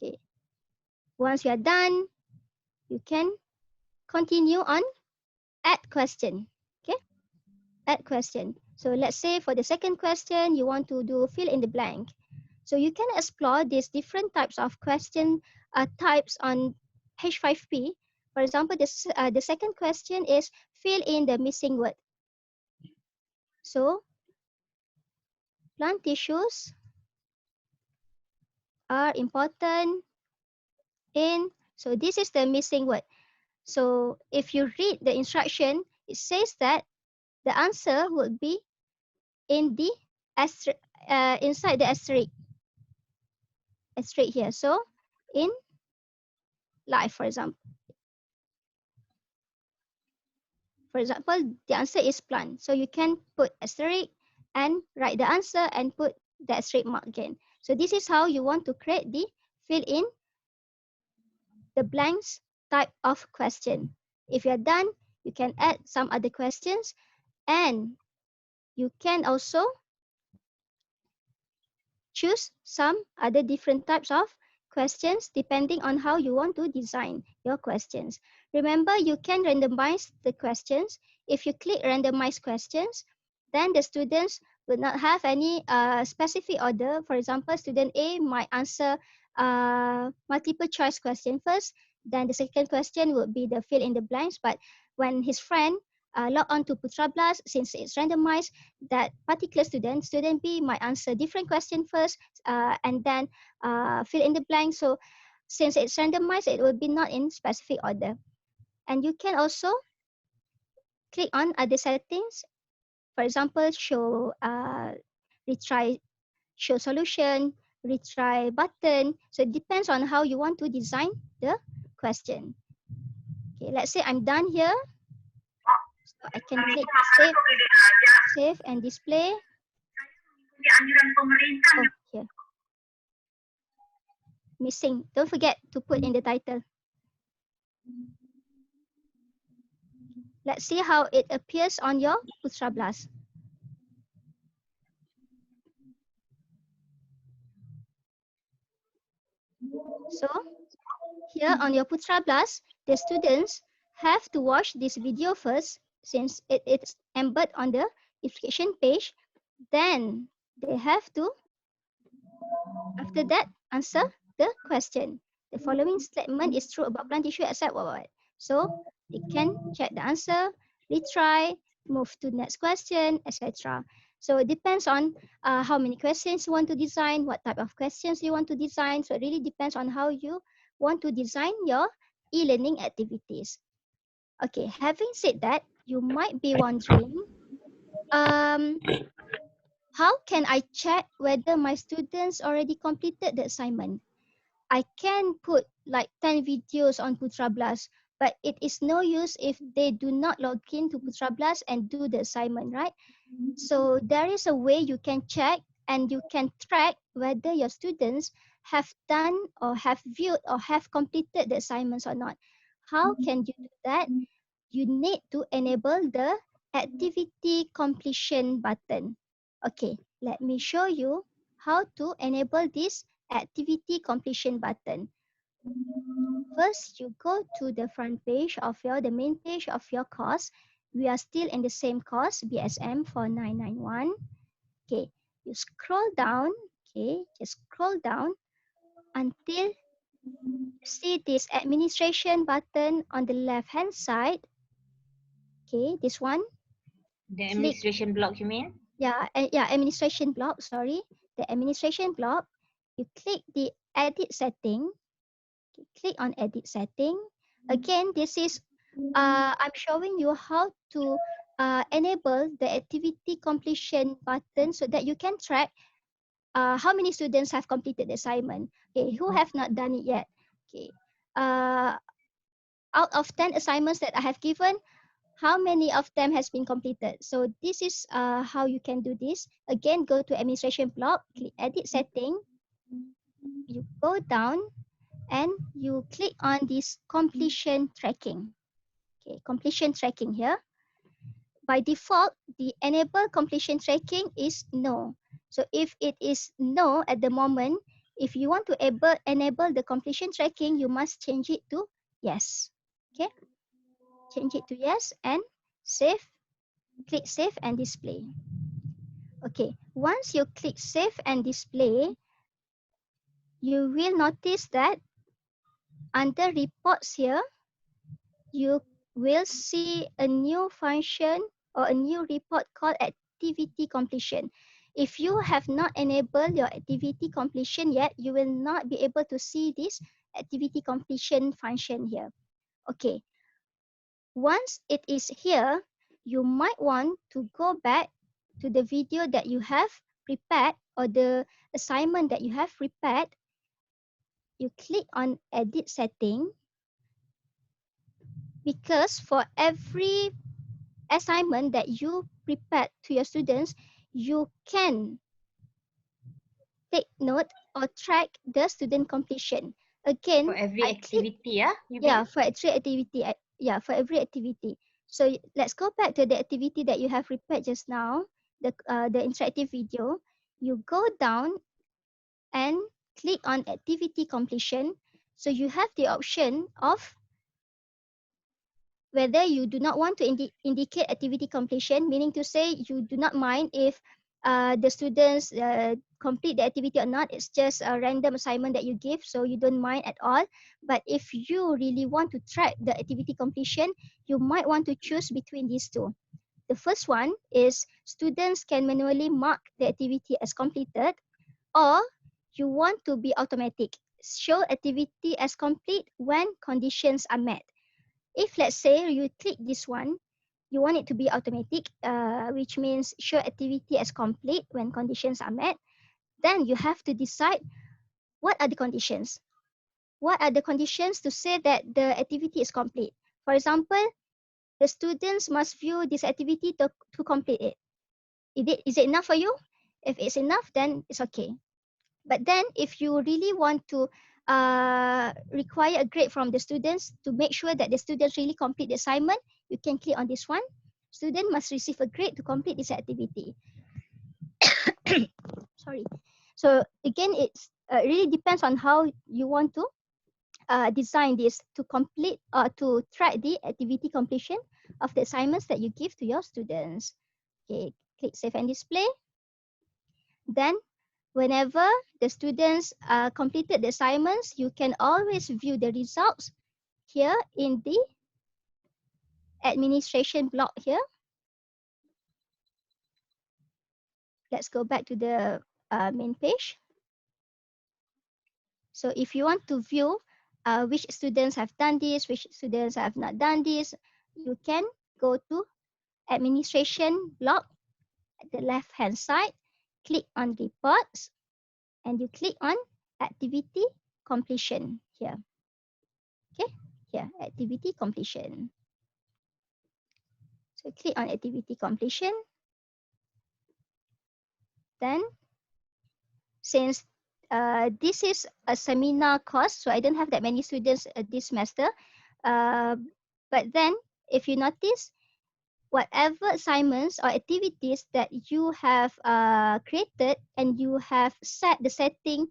Okay. Once you are done, you can continue on add question. Okay. Add question. So let's say for the second question, you want to do fill in the blank. So you can explore these different types of question types on H5P. For example, the second question is fill in the missing word. So plant tissues are important in, so this is the missing word. So if you read the instruction, it says that the answer would be in the inside the asterisk here. So in life, for example, the answer is plant. So you can put asterisk and write the answer and put the asterisk mark again. So this is how you want to create the fill in the blanks type of question. If you're done, you can add some other questions, and you can also choose some other different types of questions depending on how you want to design your questions. Remember, you can randomize the questions. If you click randomize questions, then the students will not have any specific order. For example, student A might answer multiple choice question first, then the second question would be the fill in the blanks. But when his friend log on to Putra Blast, since it's randomized, that particular student B might answer different question first and then fill in the blank. So since it's randomized, it will be not in specific order. And you can also click on other settings. For example, show retry, show solution, retry button. So it depends on how you want to design the question. Okay, let's say I'm done here. So I can click save and display. Oh, here. Missing. Don't forget to put in the title. Let's see how it appears on your Putra Blast. So here on your Putra Blast, the students have to watch this video first since it is embedded on the notification page. Then they have to, after that, answer the question. The following statement is true about plant tissue except what. So they can check the answer, retry, move to the next question, etc. So it depends on how many questions you want to design, what type of questions you want to design. So it really depends on how you want to design your e-learning activities. Okay, having said that, you might be wondering, how can I check whether my students already completed the assignment? I can put like 10 videos on Putra Blast, but it is no use if they do not log in to Putra Blast and do the assignment, right? So there is a way you can check and you can track whether your students have done or have viewed or have completed the assignments or not. How can you do that? You need to enable the activity completion button. Okay, let me show you how to enable this activity completion button. First, you go to the front page of the main page of your course. We are still in the same course, BSM 4991. Okay, you scroll down, okay, just scroll down until you see this administration button on the left hand side. Okay, this one. The administration block, you mean? Yeah, administration block, sorry. The administration block, you click the edit setting. Okay, click on edit setting. Again, this is, I'm showing you how to enable the activity completion button so that you can track how many students have completed the assignment. Okay, who have not done it yet? Okay, out of 10 assignments that I have given, how many of them has been completed? So this is how you can do this. Again, go to administration block, click edit setting. You go down and you click on this completion tracking. Okay, completion tracking here. By default, the enable completion tracking is no. So if it is no at the moment, if you want to enable the completion tracking, you must change it to yes. Okay, change it to yes and save. Click save and display. Okay, once you click save and display, you will notice that under reports here, you will see a new function or a new report called activity completion. If you have not enabled your activity completion yet, you will not be able to see this activity completion function here. Okay, once it is here, you might want to go back to the video that you have prepared or the assignment that you have prepared. You click on edit setting, because for every assignment that you prepared to your students, you can take note or track the student completion. Again, For every I click, activity, you yeah, mean? for every activity. Yeah, for every activity. So let's go back to the activity that you have prepared just now, the interactive video. You go down and click on activity completion. So you have the option of whether you do not want to indicate activity completion, meaning to say you do not mind if the students complete the activity or not. It's just a random assignment that you give, so you don't mind at all. But if you really want to track the activity completion, you might want to choose between these two. The first one is students can manually mark the activity as completed, or you want to be automatic. Show activity as complete when conditions are met. If let's say you click this one, you want it to be automatic, which means show activity as complete when conditions are met, then you have to decide what are the conditions. What are the conditions to say that the activity is complete? For example, the students must view this activity to complete it. Is it enough for you? If it's enough, then it's okay. But then if you really want to require a grade from the students to make sure that the students really complete the assignment, you can click on this one. Student must receive a grade to complete this activity. Sorry. So again, it's really depends on how you want to design this to complete or to track the activity completion of the assignments that you give to your students. Okay, click save and display. Then whenever the students completed the assignments, you can always view the results here in the administration block here. Let's go back to the main page. So if you want to view which students have done this, which students have not done this, you can go to administration block at the left hand side, click on reports, and you click on activity completion here. Okay, here, activity completion. So click on activity completion. Then, since this is a seminar course, so I don't have that many students this semester. But then, if you notice, whatever assignments or activities that you have created and you have set the setting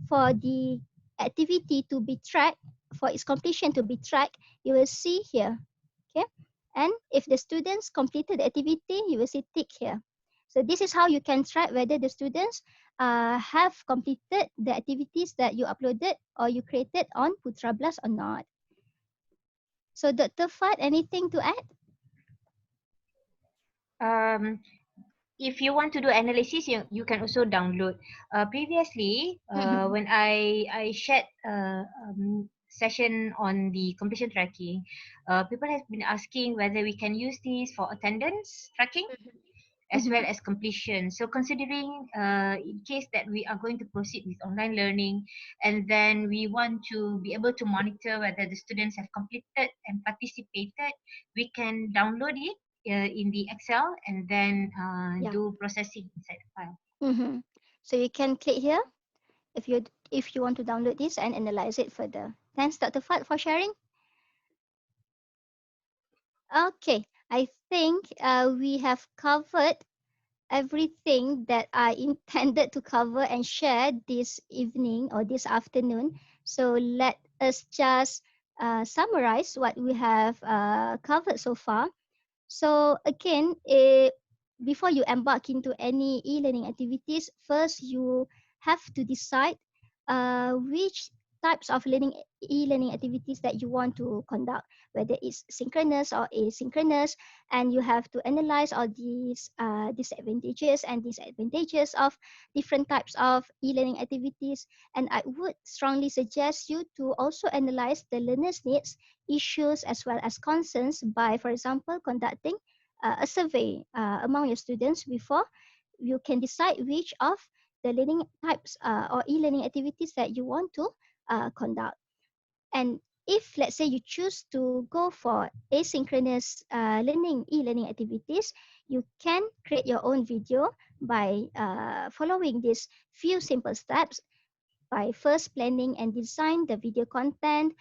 for the activity to be tracked, for its completion to be tracked, you will see here. Okay, and if the students completed the activity, you will see tick here. So this is how you can track whether the students have completed the activities that you uploaded or you created on Putra Blast or not. So Dr. Fad, anything to add? If you want to do analysis, you can also download. Previously, when I shared session on the completion tracking, people have been asking whether we can use this for attendance tracking as well as completion. So considering in case that we are going to proceed with online learning, and then we want to be able to monitor whether the students have completed and participated, we can download it in the Excel and then do processing inside the file. So you can click here if you want to download this and analyze it further. Thanks, Dr. Fad, for sharing. Okay, I think we have covered everything that I intended to cover and share this evening or this afternoon. So let us just summarize what we have covered so far. So again, before you embark into any e-learning activities, first you have to decide which types of e-learning activities that you want to conduct, whether it's synchronous or asynchronous, and you have to analyze all these disadvantages and disadvantages of different types of e-learning activities. And I would strongly suggest you to also analyze the learner's needs, issues, as well as concerns by, for example, conducting a survey among your students before you can decide which of the learning types or e-learning activities that you want to conduct. And if, let's say, you choose to go for asynchronous e-learning activities, you can create your own video by following these few simple steps. By first planning and design the video content,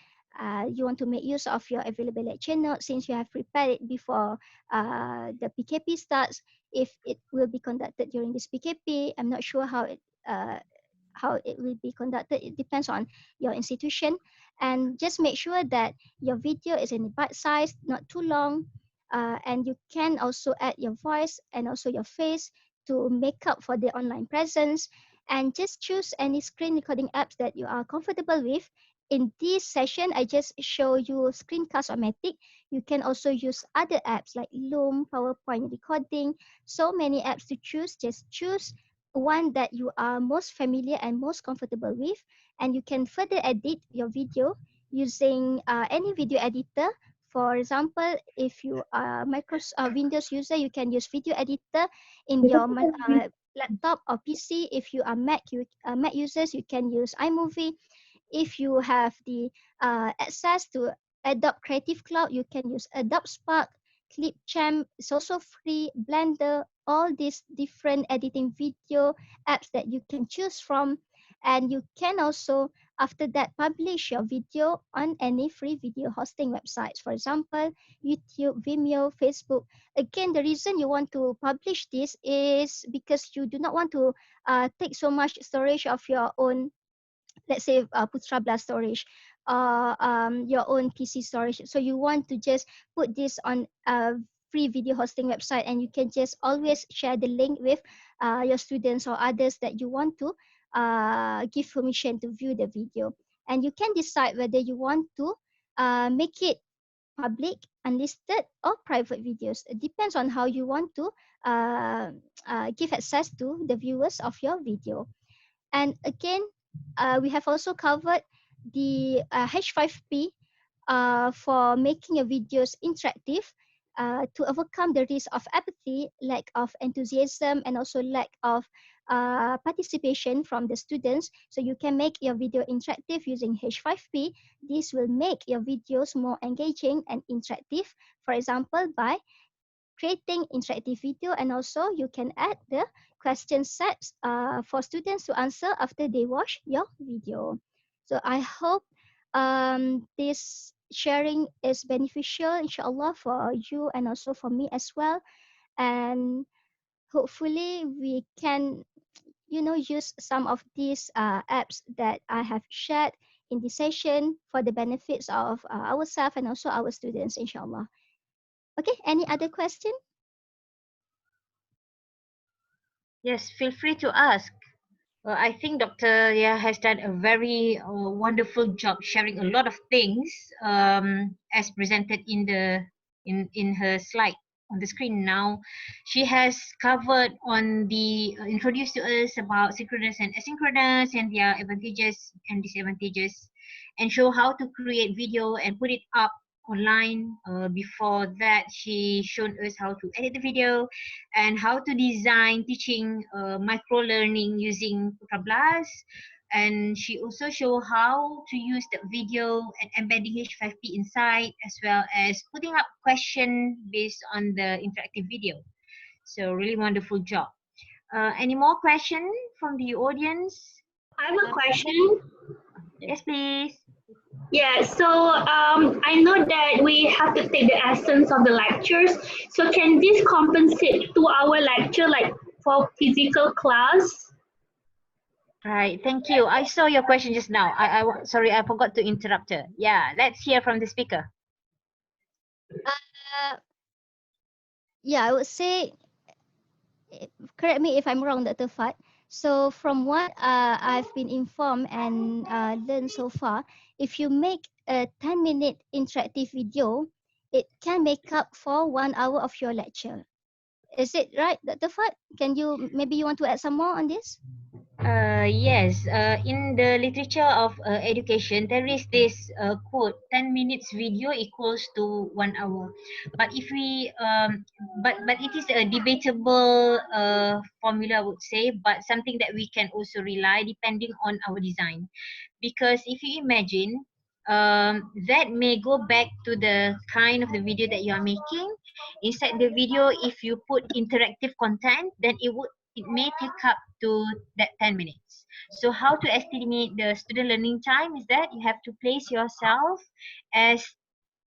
you want to make use of your available lecture notes since you have prepared it before the PKP starts. If it will be conducted during this PKP, I'm not sure how it will be conducted. It depends on your institution. And just make sure that your video is in bite size, not too long. And you can also add your voice and also your face to make up for the online presence. And just choose any screen recording apps that you are comfortable with. In this session, I just show you Screencast-O-Matic. You can also use other apps like Loom, PowerPoint recording. So many apps to choose. Just choose one that you are most familiar and most comfortable with, and you can further edit your video using any video editor. For example, if you are Microsoft Windows user, you can use video editor in your laptop or PC. If you are Mac users, you can use iMovie. If you have the access to Adobe Creative Cloud, you can use Adobe Spark. Clipchamp is also free, Blender, all these different editing video apps that you can choose from. And you can also, after that, publish your video on any free video hosting websites. For example, YouTube, Vimeo, Facebook. Again, the reason you want to publish this is because you do not want to take so much storage of your own, let's say Putra Blast storage, your own PC storage. So you want to just put this on a free video hosting website, and you can just always share the link with your students or others that you want to give permission to view the video. And you can decide whether you want to make it public, unlisted, or private videos. It depends on how you want to give access to the viewers of your video. And again, we have also covered the H5P for making your videos interactive to overcome the risk of apathy, lack of enthusiasm, and also lack of participation from the students. So you can make your video interactive using H5P. This will make your videos more engaging and interactive. For example, by creating interactive video, and also you can add the question sets for students to answer after they watch your video. So I hope this sharing is beneficial, inshallah, for you and also for me as well. And hopefully we can, use some of these apps that I have shared in this session for the benefits of ourselves and also our students, inshallah. Okay, any other question? Yes, feel free to ask. I think Dr. Yah has done a very wonderful job sharing a lot of things as presented in her slide on the screen now. She has covered on the introduced to us about synchronous and asynchronous and their advantages and disadvantages, and show how to create video and put it up online. Before that, she showed us how to edit the video and how to design teaching micro learning using Putra Blast. And she also showed how to use the video and embedding H5P inside, as well as putting up question based on the interactive video. So really wonderful job. Any more question from the audience? I have a question. Yes, please. Yeah, so I know that we have to take the essence of the lectures. So can this compensate 2-hour lecture like for physical class? Right, thank you. I saw your question just now. Sorry, I forgot to interrupt her. Yeah, let's hear from the speaker. Yeah, I would say, correct me if I'm wrong, Dr. Fat. So from what I've been informed and learned so far, if you make a 10-minute interactive video, it can make up for 1 hour of your lecture. Is it right, Dr. Fat? Maybe you want to add some more on this? Yes, in the literature of education, there is this quote: 10 minutes video equals to 1 hour. But if we, but it is a debatable formula, I would say, but something that we can also rely depending on our design. Because if you imagine, that may go back to the kind of the video that you are making. Inside the video, if you put interactive content, then it may take up to that 10 minutes. So how to estimate the student learning time is that you have to place yourself as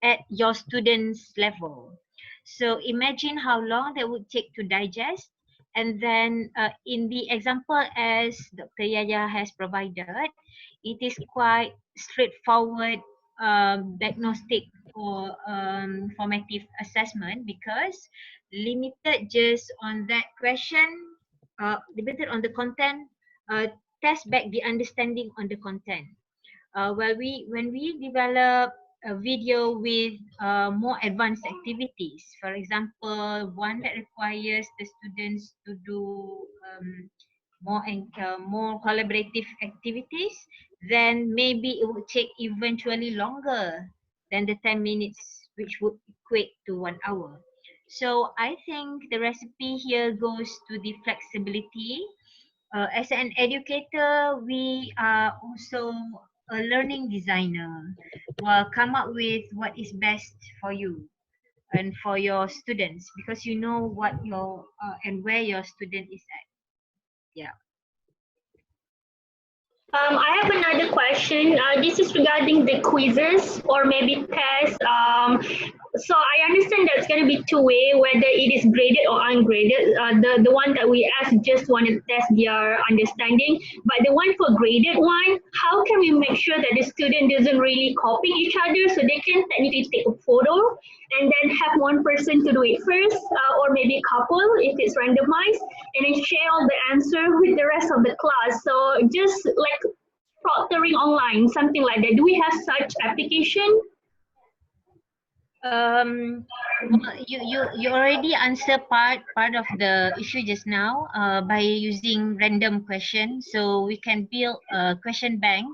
at your student's level. So imagine how long that would take to digest. And then in the example as Dr. Yaya has provided, it is quite straightforward diagnostic or formative assessment, because limited just on that question, limited on the content, test back the understanding on the content. When we develop a video with more advanced activities, for example, one that requires the students to do more collaborative activities, then maybe it would take eventually longer than the 10 minutes, which would equate to 1 hour. So I think the recipe here goes to the flexibility. As an educator, we are also a learning designer. Well, come up with what is best for you and for your students, because you know what your and where your student is at. Yeah. I have another question. This is regarding the quizzes or maybe tests. So I understand that's going to be two-way, whether it is graded or ungraded. The one that we ask just want to test their understanding, but the one for graded one, how can we make sure that the student doesn't really copy each other, so they can technically take a photo and then have one person to do it first, or maybe a couple if it's randomized, and then share all the answer with the rest of the class. So just like proctoring online, something like that. Do we have such application? Well, you already answered part of the issue just now by using random questions. So we can build a question bank.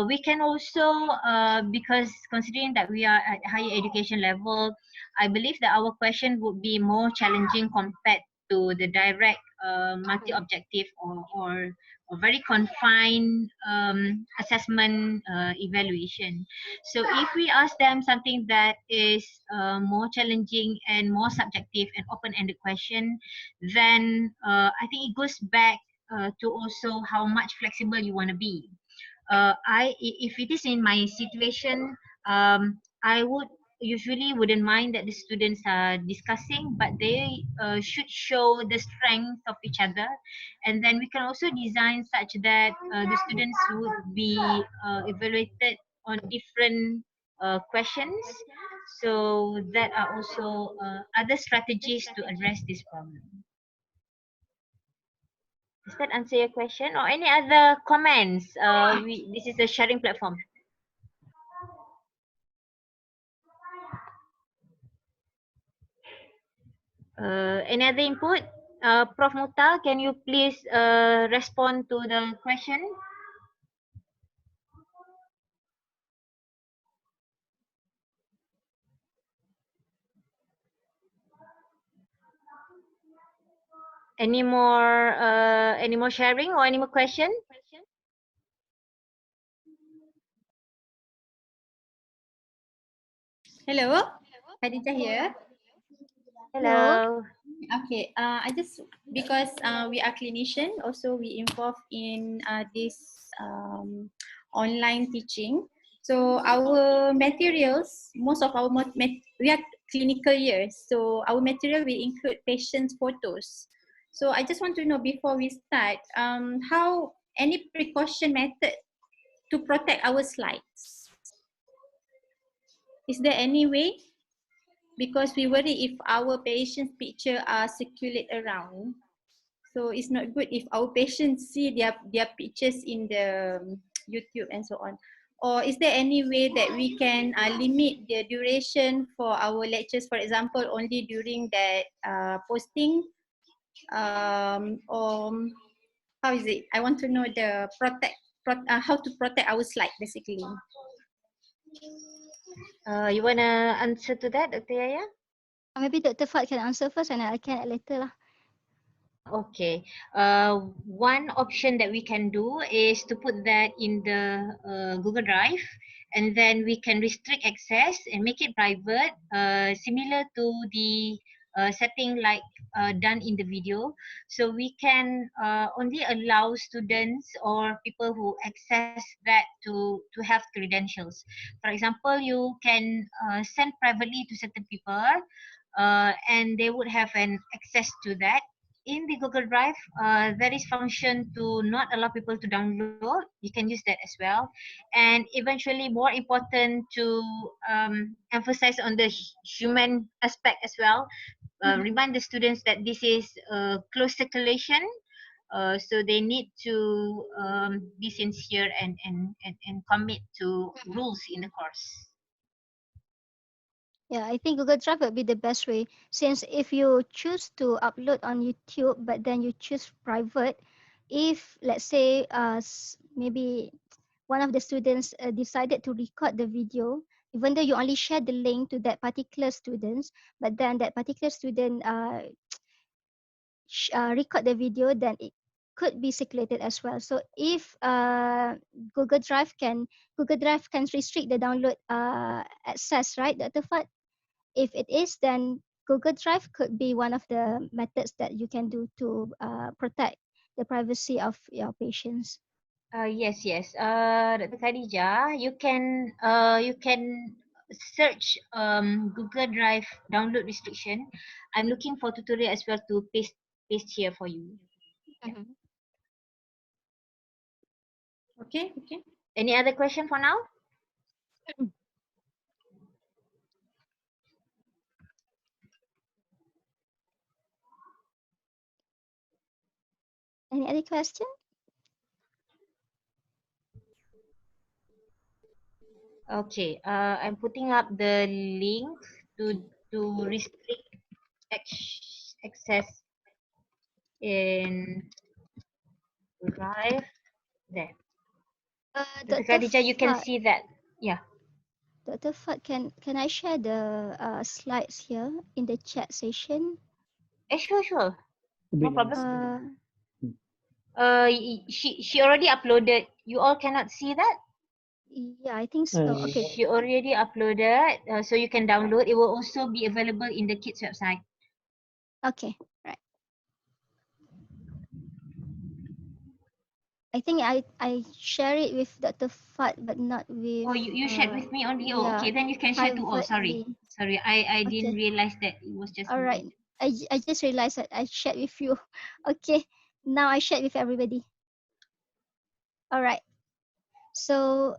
We can also because considering that we are at higher education level, I believe that our question would be more challenging compared to the direct multi-objective or very confined assessment evaluation. So if we ask them something that is more challenging and more subjective and open-ended question, then I think it goes back to also how much flexible you want to be. If it is in my situation, I would usually wouldn't mind that the students are discussing, but they should show the strength of each other, and then we can also design such that the students would be evaluated on different questions. So that are also other strategies to address this problem. Does that answer your question, or any other comments? This is a sharing platform. Any other input? Prof. Muta, can you please respond to the question? Any more sharing or any more question? Hello, Khadijah here. Hello. Okay, I just because we are clinician, also we involved in this online teaching. So our materials, most of our we are clinical years, so our material will include patients' photos. So I just want to know before we start, how any precaution method to protect our slides? Is there any way? Because we worry if our patients' picture are circulate around, so it's not good if our patients see their pictures in the YouTube and so on. Or is there any way that we can limit the duration for our lectures, for example, only during that posting, or how is it? I want to know the how to protect our slide basically. You wanna answer to that, Dr. Yaya? Maybe Dr. Fad can answer first and I can add later lah. Okay. One option that we can do is to put that in the Google Drive, and then we can restrict access and make it private, similar to the setting like done in the video. So we can only allow students or people who access that to have credentials. For example, you can send privately to certain people, and they would have an access to that. In the Google Drive, there is function to not allow people to download. You can use that as well. And eventually, more important to emphasize on the human aspect as well. Remind the students that this is closed circulation, so they need to be sincere and commit to rules in the course. Yeah, I think Google Drive would be the best way, since if you choose to upload on YouTube but then you choose private, if let's say maybe one of the students decided to record the video, even though you only share the link to that particular students, but then that particular student record the video, then it could be circulated as well. So if Google Drive can restrict the download access, right, Dr. Fat? If it is, then Google Drive could be one of the methods that you can do to protect the privacy of your patients. Yes. Dr. Khadijah, you can search Google Drive download restriction. I'm looking for tutorial as well to paste here for you. Yeah. Okay. Any other question for now? Any other question? Okay. I'm putting up the link to restrict access in Drive. There. Dr. Khadijah, you can see that. Yeah. Dr. Fat, can I share the slides here in the chat session? Sure. No problem. She She already uploaded. You all cannot see that? Yeah, I think so. Okay. She already uploaded, so you can download. It will also be available in the kids website. Okay, right. I think I share it with Dr. Fat, but not with. Oh, you shared with me only. Oh, yeah, okay. Then you can share to all. Sorry, I didn't realize that it was just. All right. I just realized that I shared with you. Okay, now I shared with everybody. All right. So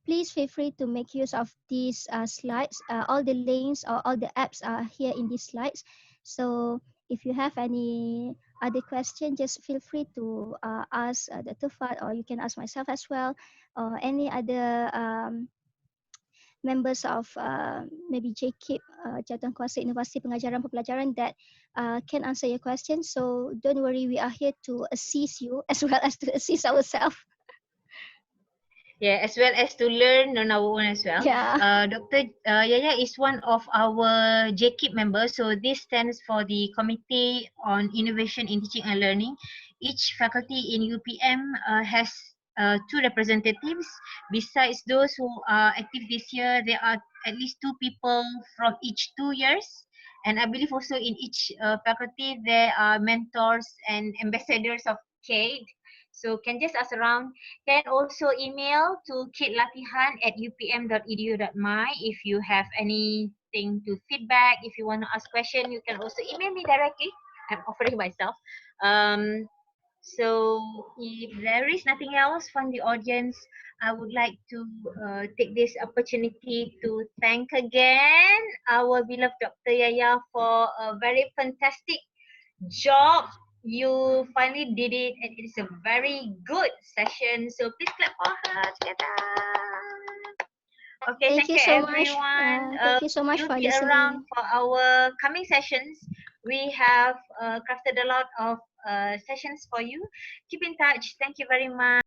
please feel free to make use of these slides. All the links or all the apps are here in these slides. So if you have any other question, just feel free to ask Dr. Fad, or you can ask myself as well, or any other members of maybe JKIP, Jabatan Kuasa Inovasi Pengajaran Pembelajaran, that can answer your questions. So don't worry, we are here to assist you as well as to assist ourselves. Yeah, as well as to learn on our own as well. Yeah. Dr. Yaya is one of our JKIP members. So this stands for the Committee on Innovation in Teaching and Learning. Each faculty in UPM has 2 representatives. Besides those who are active this year, there are at least 2 people from each 2 years. And I believe also in each faculty, there are mentors and ambassadors of CADe. So can just ask around. Can also email to cadlatihan@upm.edu.my if you have anything to feedback. If you want to ask question, you can also email me directly. I'm offering myself. So if there is nothing else from the audience, I would like to take this opportunity to thank again our beloved Dr. Yaya for a very fantastic job. You finally did it, and it is a very good session. So please clap for her together. Okay, thank you so everyone. Thank you so much We'll for be listening. around for our coming sessions. We have crafted a lot of sessions for you. Keep in touch. Thank you very much.